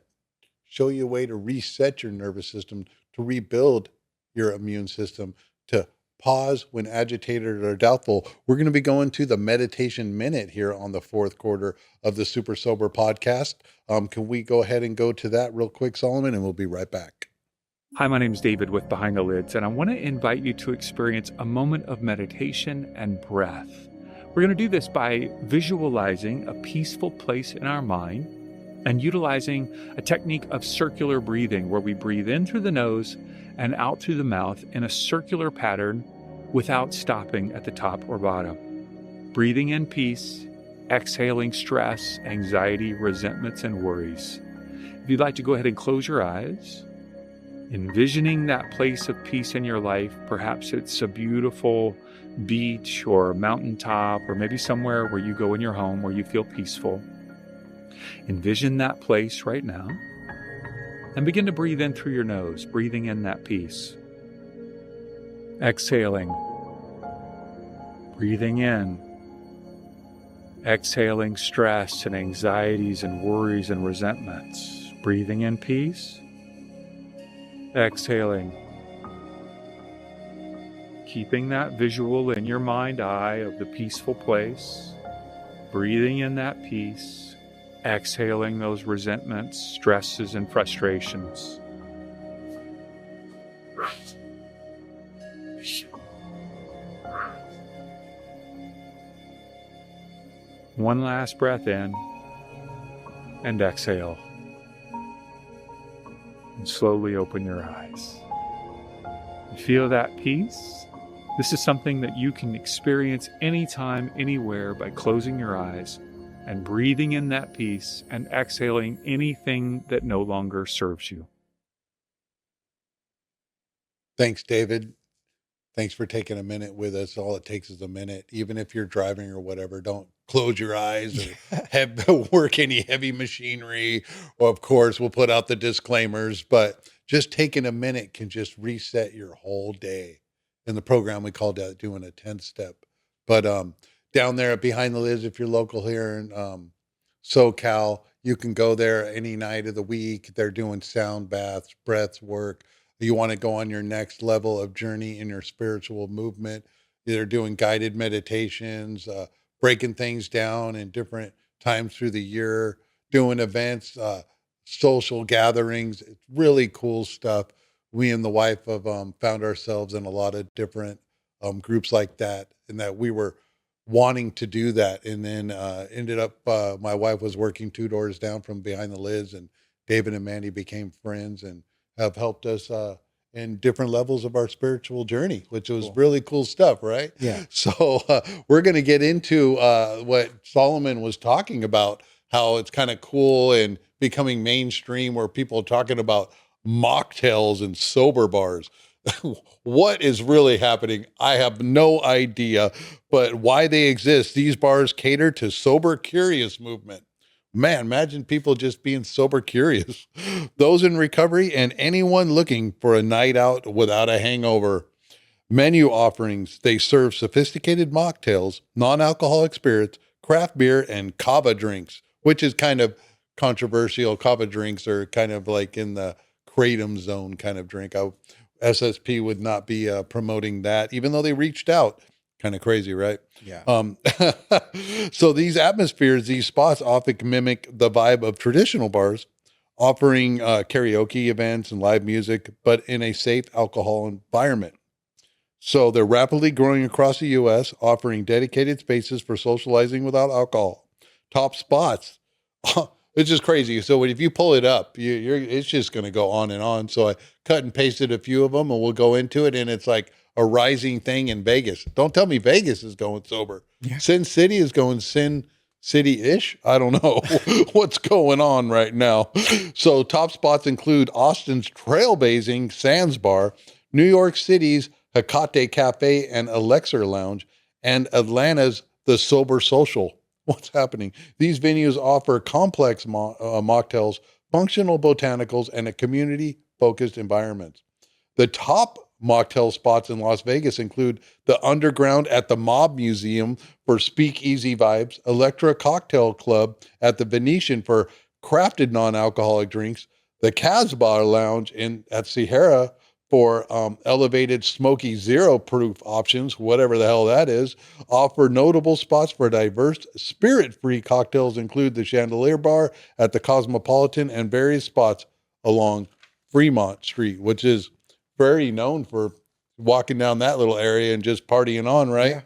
B: show you a way to reset your nervous system, to rebuild your immune system, to pause when agitated or doubtful. We're going to be going to the meditation minute here on the fourth quarter of the Super Sober podcast. Can we go ahead and go to that real quick, Solomon, and we'll be right back.
O: Hi, my name is David with Behind the Lids, and I want to invite you to experience a moment of meditation and breath. We're going to do this by visualizing a peaceful place in our mind and utilizing a technique of circular breathing where we breathe in through the nose and out through the mouth in a circular pattern without stopping at the top or bottom. Breathing in peace, exhaling stress, anxiety, resentments, and worries. If you'd like to go ahead and close your eyes, envisioning that place of peace in your life, perhaps it's a beautiful beach or mountaintop or maybe somewhere where you go in your home where you feel peaceful. Envision that place right now and begin to breathe in through your nose, breathing in that peace. Exhaling, breathing in, exhaling stress and anxieties and worries and resentments, breathing in peace. Exhaling, keeping that visual in your mind eye of the peaceful place, breathing in that peace, exhaling those resentments, stresses, and frustrations. One last breath in and exhale. And slowly open your eyes. You feel that peace? This is something that you can experience anytime, anywhere by closing your eyes and breathing in that peace and exhaling anything that no longer serves you.
B: Thanks, David. Thanks for taking a minute with us. All it takes is a minute. Even if you're driving or whatever, don't close your eyes or work any heavy machinery. Or of course, we'll put out the disclaimers, but just taking a minute can just reset your whole day. In the program, we called that doing a 10-step. But down there at Behind the Lids, if you're local here in SoCal, you can go there any night of the week. They're doing sound baths, breath work. You want to go on your next level of journey in your spiritual movement. They're doing guided meditations, breaking things down in different times through the year, doing events, social gatherings. It's really cool stuff. We and the wife have found ourselves in a lot of different groups like that, and that we were wanting to do that. And then ended up, my wife was working 2 doors down from Behind the Lids, and David and Mandy became friends and have helped us and different levels of our spiritual journey, which was really cool stuff, right?
A: Yeah.
B: So we're going to get into what Solomon was talking about, how it's kind of cool and becoming mainstream where people are talking about mocktails and sober bars. What is really happening? I have no idea, but why they exist. These bars cater to sober curious movement. Man, imagine people just being sober curious. Those in recovery and anyone looking for a night out without a hangover. Menu offerings. They serve sophisticated mocktails, non-alcoholic spirits, craft beer, and kava drinks, which is kind of controversial. Kava drinks are kind of like in the kratom zone kind of drink. SSP would not be promoting that, even though they reached out. Kind of crazy, right?
A: Yeah.
B: So these atmospheres, these spots often mimic the vibe of traditional bars, offering karaoke events and live music, but in a safe alcohol environment. So they're rapidly growing across the U.S., offering dedicated spaces for socializing without alcohol. Top spots. It's just crazy. So if you pull it up, it's just going to go on and on. So I cut and pasted a few of them, and we'll go into it. And it's like a rising thing in Vegas. Don't tell me Vegas is going sober.
A: Yeah.
B: Sin City is going Sin City-ish. I don't know what's going on right now. So top spots include Austin's Trailblazing Sands Bar, New York City's Hecate Cafe and Elixir Lounge, and Atlanta's The Sober Social. What's happening? These venues offer complex mocktails, functional botanicals, and a community-focused environment. The top mocktail spots in Las Vegas include the Underground at the Mob Museum for speakeasy vibes, Electra Cocktail Club at the Venetian for crafted non-alcoholic drinks, the Casbah Lounge at Sierra for elevated smoky zero proof options, whatever the hell that is. Offer notable spots for diverse spirit-free cocktails include the Chandelier Bar at the Cosmopolitan and various spots along Fremont Street, which is very known for walking down that little area and just partying on, right?
A: Yeah.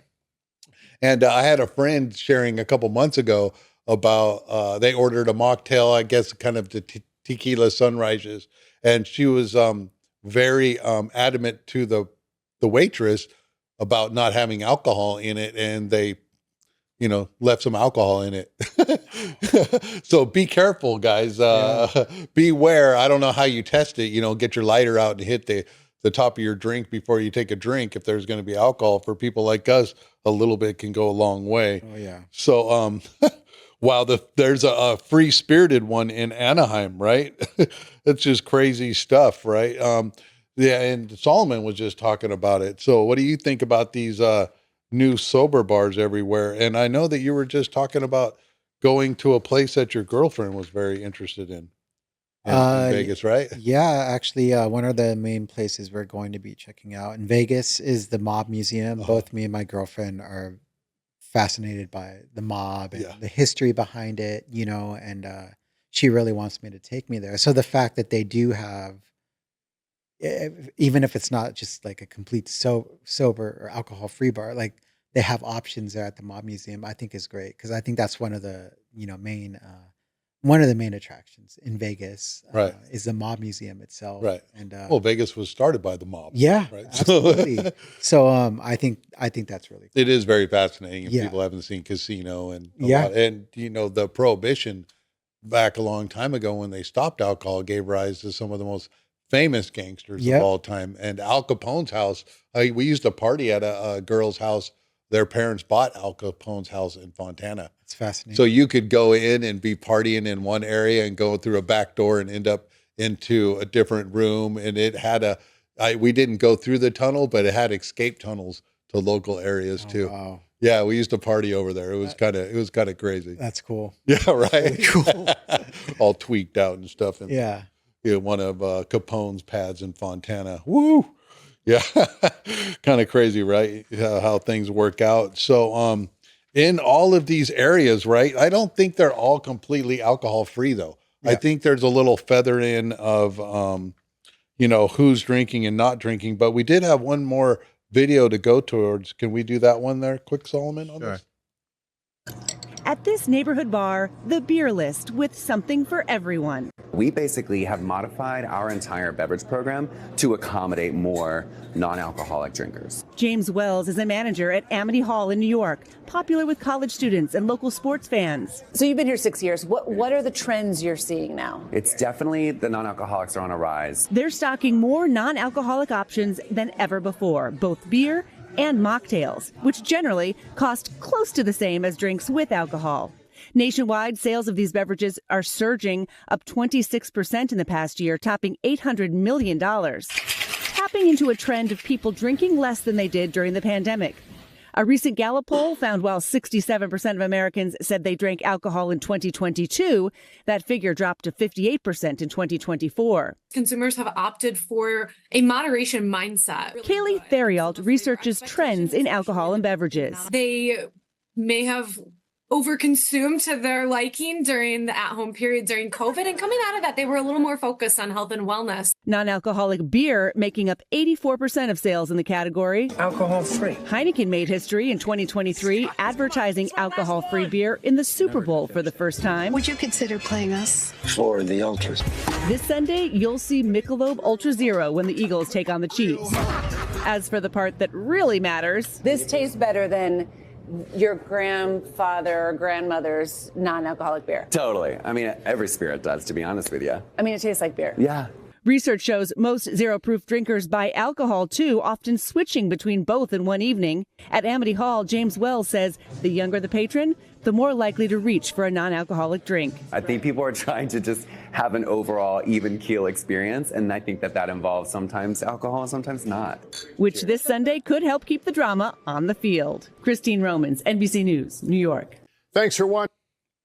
B: And I had a friend sharing a couple months ago about they ordered a mocktail, I guess kind of the tequila sunrises, and she was very adamant to the waitress about not having alcohol in it, and they left some alcohol in it. So be careful, guys. Beware. I don't know how you test it. Get your lighter out and hit the top of your drink before you take a drink. If there's going to be alcohol, for people like us, a little bit can go a long way.
A: Oh yeah.
B: So wow, there's a free spirited one in Anaheim, right? It's just crazy stuff, right? Yeah, and Solomon was just talking about it. So what do you think about these new sober bars everywhere? And I know that you were just talking about going to a place that your girlfriend was very interested in Vegas, right?
A: Yeah, actually, one of the main places we're going to be checking out in Vegas is the Mob Museum. Both me and my girlfriend are fascinated by the mob and the history behind it, and she really wants me to take me there. So the fact that they do have, even if it's not just like a complete sober or alcohol-free bar, like they have options there at the Mob Museum, I think is great, because I think that's one of the main attractions in Vegas,
B: right,
A: is the Mob Museum itself,
B: right?
A: And
B: well, Vegas was started by the mob,
A: yeah,
B: right?
A: Absolutely. So I think that's really cool.
B: It is very fascinating if people haven't seen Casino and the Prohibition back a long time ago when they stopped alcohol gave rise to some of the most famous gangsters of all time. And Al Capone's house, we used to party at a girl's house. Their parents bought Al Capone's house in Fontana.
A: It's fascinating.
B: So you could go in and be partying in one area and go through a back door and end up into a different room. And it had we didn't go through the tunnel, but it had escape tunnels to local areas too.
A: Wow.
B: Yeah, we used to party over there. It was kind of crazy.
A: That's cool.
B: Yeah, right.
A: Really cool.
B: All tweaked out and stuff. And one of Capone's pads in Fontana. Woo! Yeah, kind of crazy, right? How things work out. So, in all of these areas, right? I don't think they're all completely alcohol free, though. Yeah. I think there's a little feather in of, who's drinking and not drinking. But we did have one more video to go towards. Can we do that one there, quick, Solomon? On this?
P: At this neighborhood bar, the beer list with something for everyone. We basically have modified our entire beverage program to accommodate more non-alcoholic drinkers.
Q: James Wells is a manager at Amity Hall in New York, popular with college students and local sports fans.
R: So you've been here 6 years. What are the trends you're seeing now?
P: It's definitely the non-alcoholics are on a rise.
Q: They're stocking more non-alcoholic options than ever before, both beer and mocktails, which generally cost close to the same as drinks with alcohol. Nationwide, sales of these beverages are surging, up 26% in the past year, topping $800 million, tapping into a trend of people drinking less than they did during the pandemic. A recent Gallup poll found while 67% of Americans said they drank alcohol in 2022, that figure dropped to 58% in 2024.
S: Consumers have opted for a moderation mindset.
Q: Kaylee Theriault researches trends in alcohol and beverages.
S: They may have overconsumed to their liking during the at-home period during COVID, and coming out of that, they were a little more focused on health and wellness.
Q: Non-alcoholic beer making up 84% of sales in the category.
T: Alcohol-free.
Q: Heineken made history in 2023, advertising alcohol-free beer in the Super Bowl for the first time.
U: Would you consider playing us?
T: For the Ultras.
Q: This Sunday, you'll see Michelob Ultra Zero when the Eagles take on the Chiefs. As for the part that really matters,
R: This tastes better than your grandfather or grandmother's non-alcoholic beer.
P: Totally. I mean, every spirit does, to be honest with you.
R: I mean, it tastes like beer.
P: Yeah.
Q: research shows most zero-proof drinkers buy alcohol too, often switching between both in one evening. At Amity Hall, James Wells says the younger the patron, the more likely to reach for a non-alcoholic drink.
P: I think people are trying to just have an overall even keel experience, and I think that involves sometimes alcohol and sometimes not.
Q: Which this Sunday could help keep the drama on the field. Christine Romans, NBC News, New York.
B: Thanks for watching.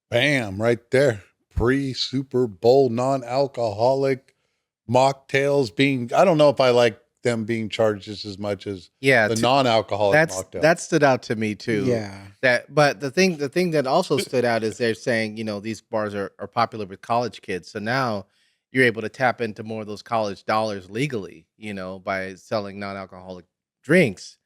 B: Bam, right there. Pre-Super Bowl non-alcoholic mocktails being, I don't know if I like them being charged just as much as the non-alcoholic mocktail.
C: That stood out to me too.
A: Yeah.
C: But the thing that also stood out is they're saying, these bars are popular with college kids. So now you're able to tap into more of those college dollars legally, by selling non-alcoholic drinks.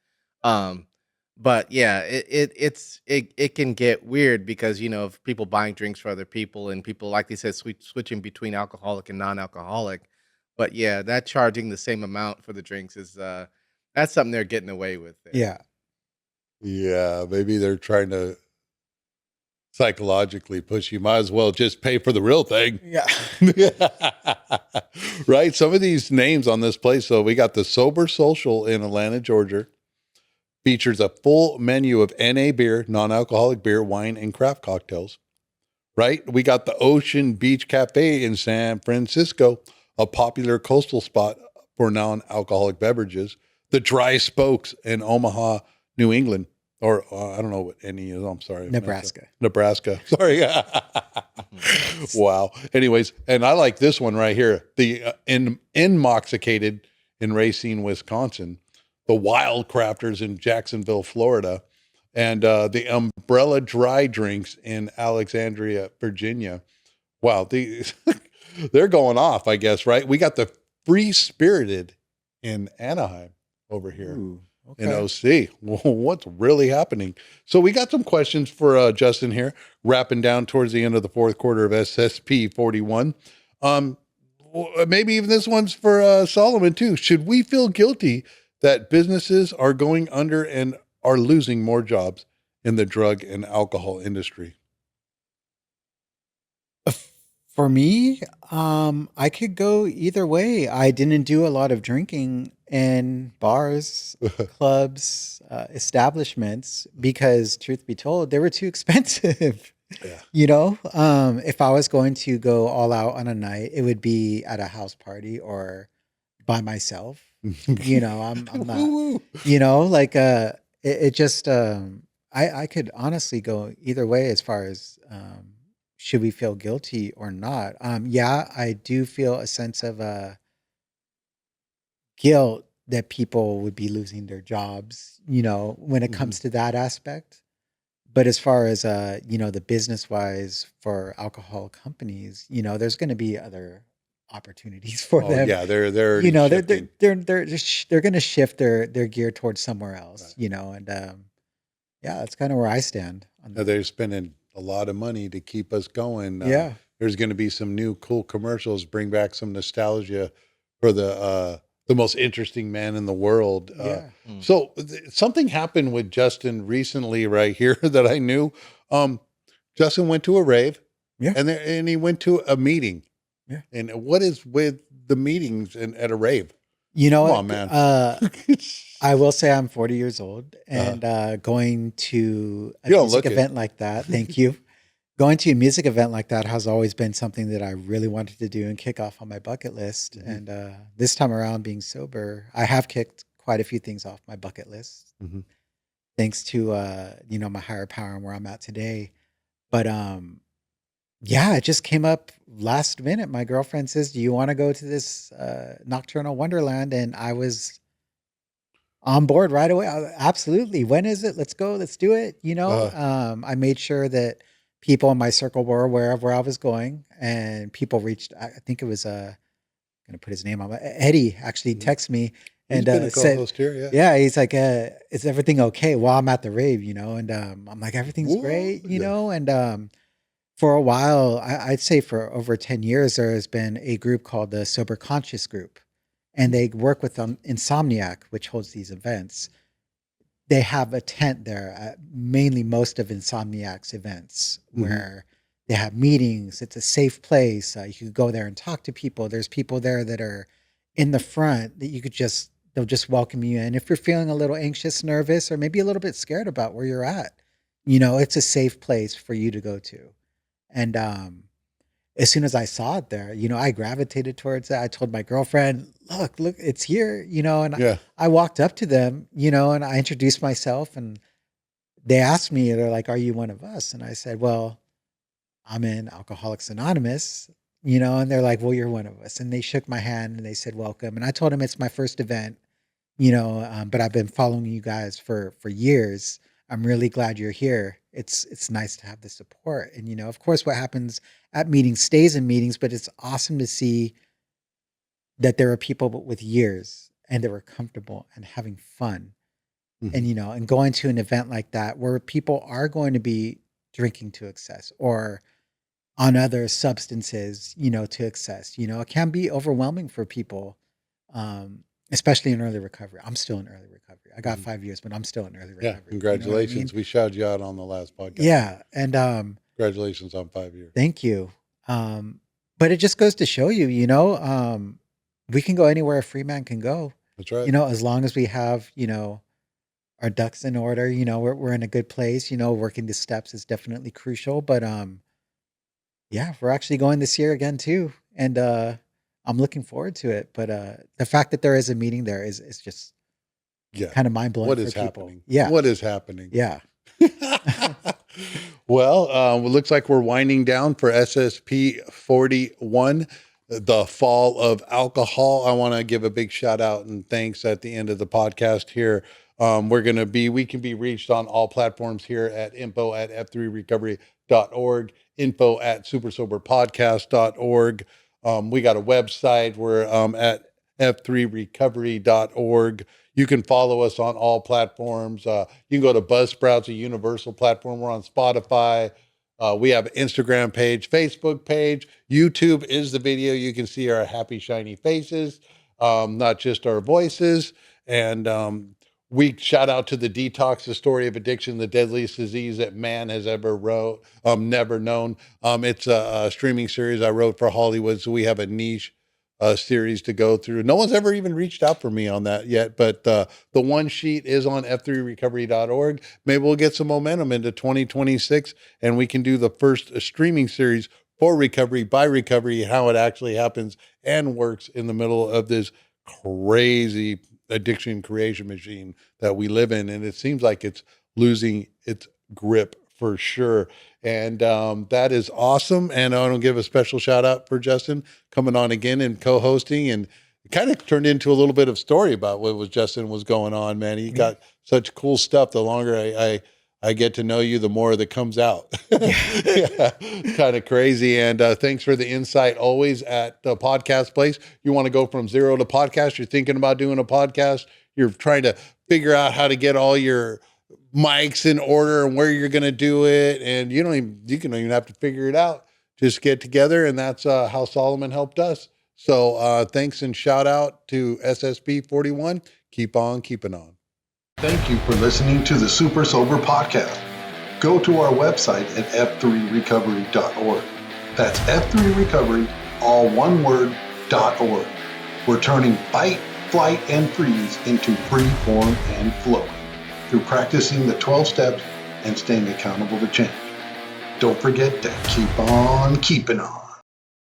C: But yeah, it can get weird because, of people buying drinks for other people and people, like they said, switching between alcoholic and non-alcoholic. But yeah, that charging the same amount for the drinks is that's something they're getting away with there.
A: Yeah.
B: Yeah, maybe they're trying to psychologically push you. Might as well just pay for the real thing.
A: Yeah.
B: Right? Some of these names on this place. So we got the Sober Social in Atlanta, Georgia. Features a full menu of NA beer, non-alcoholic beer, wine, and craft cocktails. Right? We got the Ocean Beach Cafe in San Francisco, a popular coastal spot for non-alcoholic beverages. The Dry Spokes in Omaha, New England. Or I don't know what any is. I'm sorry.
A: Nebraska.
B: Sorry. Wow. Anyways, and I like this one right here. The Inmoxicated in Racine, Wisconsin. The Wild Crafters in Jacksonville, Florida. And the Umbrella Dry Drinks in Alexandria, Virginia. Wow. They're going off, I guess, right? We got the Free Spirited in Anaheim over here.
A: Ooh. Okay.
B: In OC. What's really happening? So we got some questions for Justin here, wrapping down towards the end of the fourth quarter of SSP 41. Maybe even this one's for Solomon too. Should we feel guilty that businesses are going under and are losing more jobs in the drug and alcohol industry?
A: For me, I could go either way. I didn't do a lot of drinking in bars, clubs, establishments, because truth be told, they were too expensive.
B: Yeah.
A: If I was going to go all out on a night, it would be at a house party or by myself. I'm not, it just, I could honestly go either way as far as, should we feel guilty or not? Yeah, I do feel a sense of guilt that people would be losing their jobs, when it comes to that aspect. But as far as, the business wise for alcohol companies, there's going to be other opportunities for them.
B: Yeah, they're
A: they're going to shift their gear towards somewhere else, and yeah, that's kind of where I stand.
B: They're spending a lot of money to keep us going.
A: Yeah.
B: there's going to be some new cool commercials, bring back some nostalgia for the most interesting man in the world.
A: Yeah.
B: So something happened with Justin recently right here that I knew. Justin went to a rave,
A: yeah,
B: and he went to a meeting.
A: Yeah.
B: And what is with the meetings at a rave?
A: You know,
B: Come on, man.
A: I will say I'm 40 years old, and going to a
B: You don't
A: music
B: look it.
A: event like that, thank you. Going to a music event like that has always been something that I really wanted to do and kick off on my bucket list. And this time around, being sober, I have kicked quite a few things off my bucket list, thanks to my higher power and where I'm at today. But yeah, it just came up last minute. My girlfriend says, "Do you want to go to this nocturnal wonderland?" And I was on board right away. Absolutely. When is it? Let's go. Let's do it. I made sure that people in my circle were aware of where I was going, and people reached. I think it was going to put his name on. Eddie actually texted me and
B: He's been a
A: said,
B: co-host here, yeah.
A: "Yeah." He's like, "Is everything okay?" While I'm at the rave, and I'm like, "Everything's great," and for a while, I'd say for over 10 years, there has been a group called the Sober Conscious Group, and they work with Insomniac, which holds these events. They have a tent there at mainly most of Insomniac's events where they have meetings. It's a safe place. You can go there and talk to people. There's people there that are in the front that they'll just welcome you in. If you're feeling a little anxious, nervous, or maybe a little bit scared about where you're at, it's a safe place for you to go to. And as soon as I saw it there, I gravitated towards it. I told my girlfriend, look, it's here, and I walked up to them, and I introduced myself, and they asked me, they're like, "Are you one of us?" And I said, "Well, I'm in Alcoholics Anonymous," and they're like, "Well, you're one of us." And they shook my hand and they said, "Welcome." And I told them it's my first event, but I've been following you guys for years. I'm really glad you're here. It's nice to have the support. And, of course, what happens at meetings stays in meetings, but it's awesome to see that there are people with years and that were comfortable and having fun. And, and going to an event like that where people are going to be drinking to excess or on other substances, to excess, it can be overwhelming for people, especially in early recovery. I'm still in early recovery. I got 5 years, but I'm still in early recovery.
B: Yeah, congratulations.
A: You know what I mean?
B: We shouted you out on the last podcast.
A: Yeah, and
B: congratulations on 5 years.
A: Thank you. But it just goes to show you, we can go anywhere a free man can go.
B: That's right.
A: As long as we have, our ducks in order, we're in a good place. Working the steps is definitely crucial. But yeah, we're actually going this year again too, and I'm looking forward to it. But the fact that there is a meeting there is just kind of mind blowing.
B: What
A: for
B: is
A: people.
B: happening?
A: Yeah,
B: what is happening?
A: Yeah.
B: Well, it looks like we're winding down for SSP 41, the fall of alcohol. I want to give a big shout out and thanks at the end of the podcast here. We can be reached on all platforms here at info@f3recovery.org, info@supersoberpodcast.org. We got a website. We're at f3recovery.org. You can follow us on all platforms. You can go to Buzzsprout's a universal platform. We're on Spotify. We have an Instagram page, Facebook page. YouTube is the video. You can see our happy, shiny faces, not just our voices. And we shout out to the Detox, the story of addiction, the deadliest disease that man has ever never known. It's a streaming series I wrote for Hollywood, so we have a niche series to go through. No one's ever even reached out for me on that yet, but the one sheet is on f3recovery.org. Maybe we'll get some momentum into 2026 and we can do the first streaming series for recovery by recovery, how it actually happens and works in the middle of this crazy addiction creation machine that we live in. And it seems like it's losing its grip for sure. And that is awesome. And I want to give a special shout out for Justin coming on again and co-hosting. And it kind of turned into a little bit of story about what Justin was going on, man. He got such cool stuff. The longer I get to know you, the more that comes out. Yeah, kind of crazy. And thanks for the insight always at the podcast place. You want to go from zero to podcast. You're thinking about doing a podcast. You're trying to figure out how to get all your mics in order and where you're going to do it. And you can even have to figure it out. just get together, and that's how Solomon helped us. So thanks and shout out to SSP 41. Keep on keeping on.
U: Thank you for listening to the Super Sober Podcast. Go to our website at f3recovery.org. That's F3Recovery, all one word, .org. We're turning fight, flight, and freeze into free form and flow through practicing the 12 steps and staying accountable to change. Don't forget to keep on keeping on.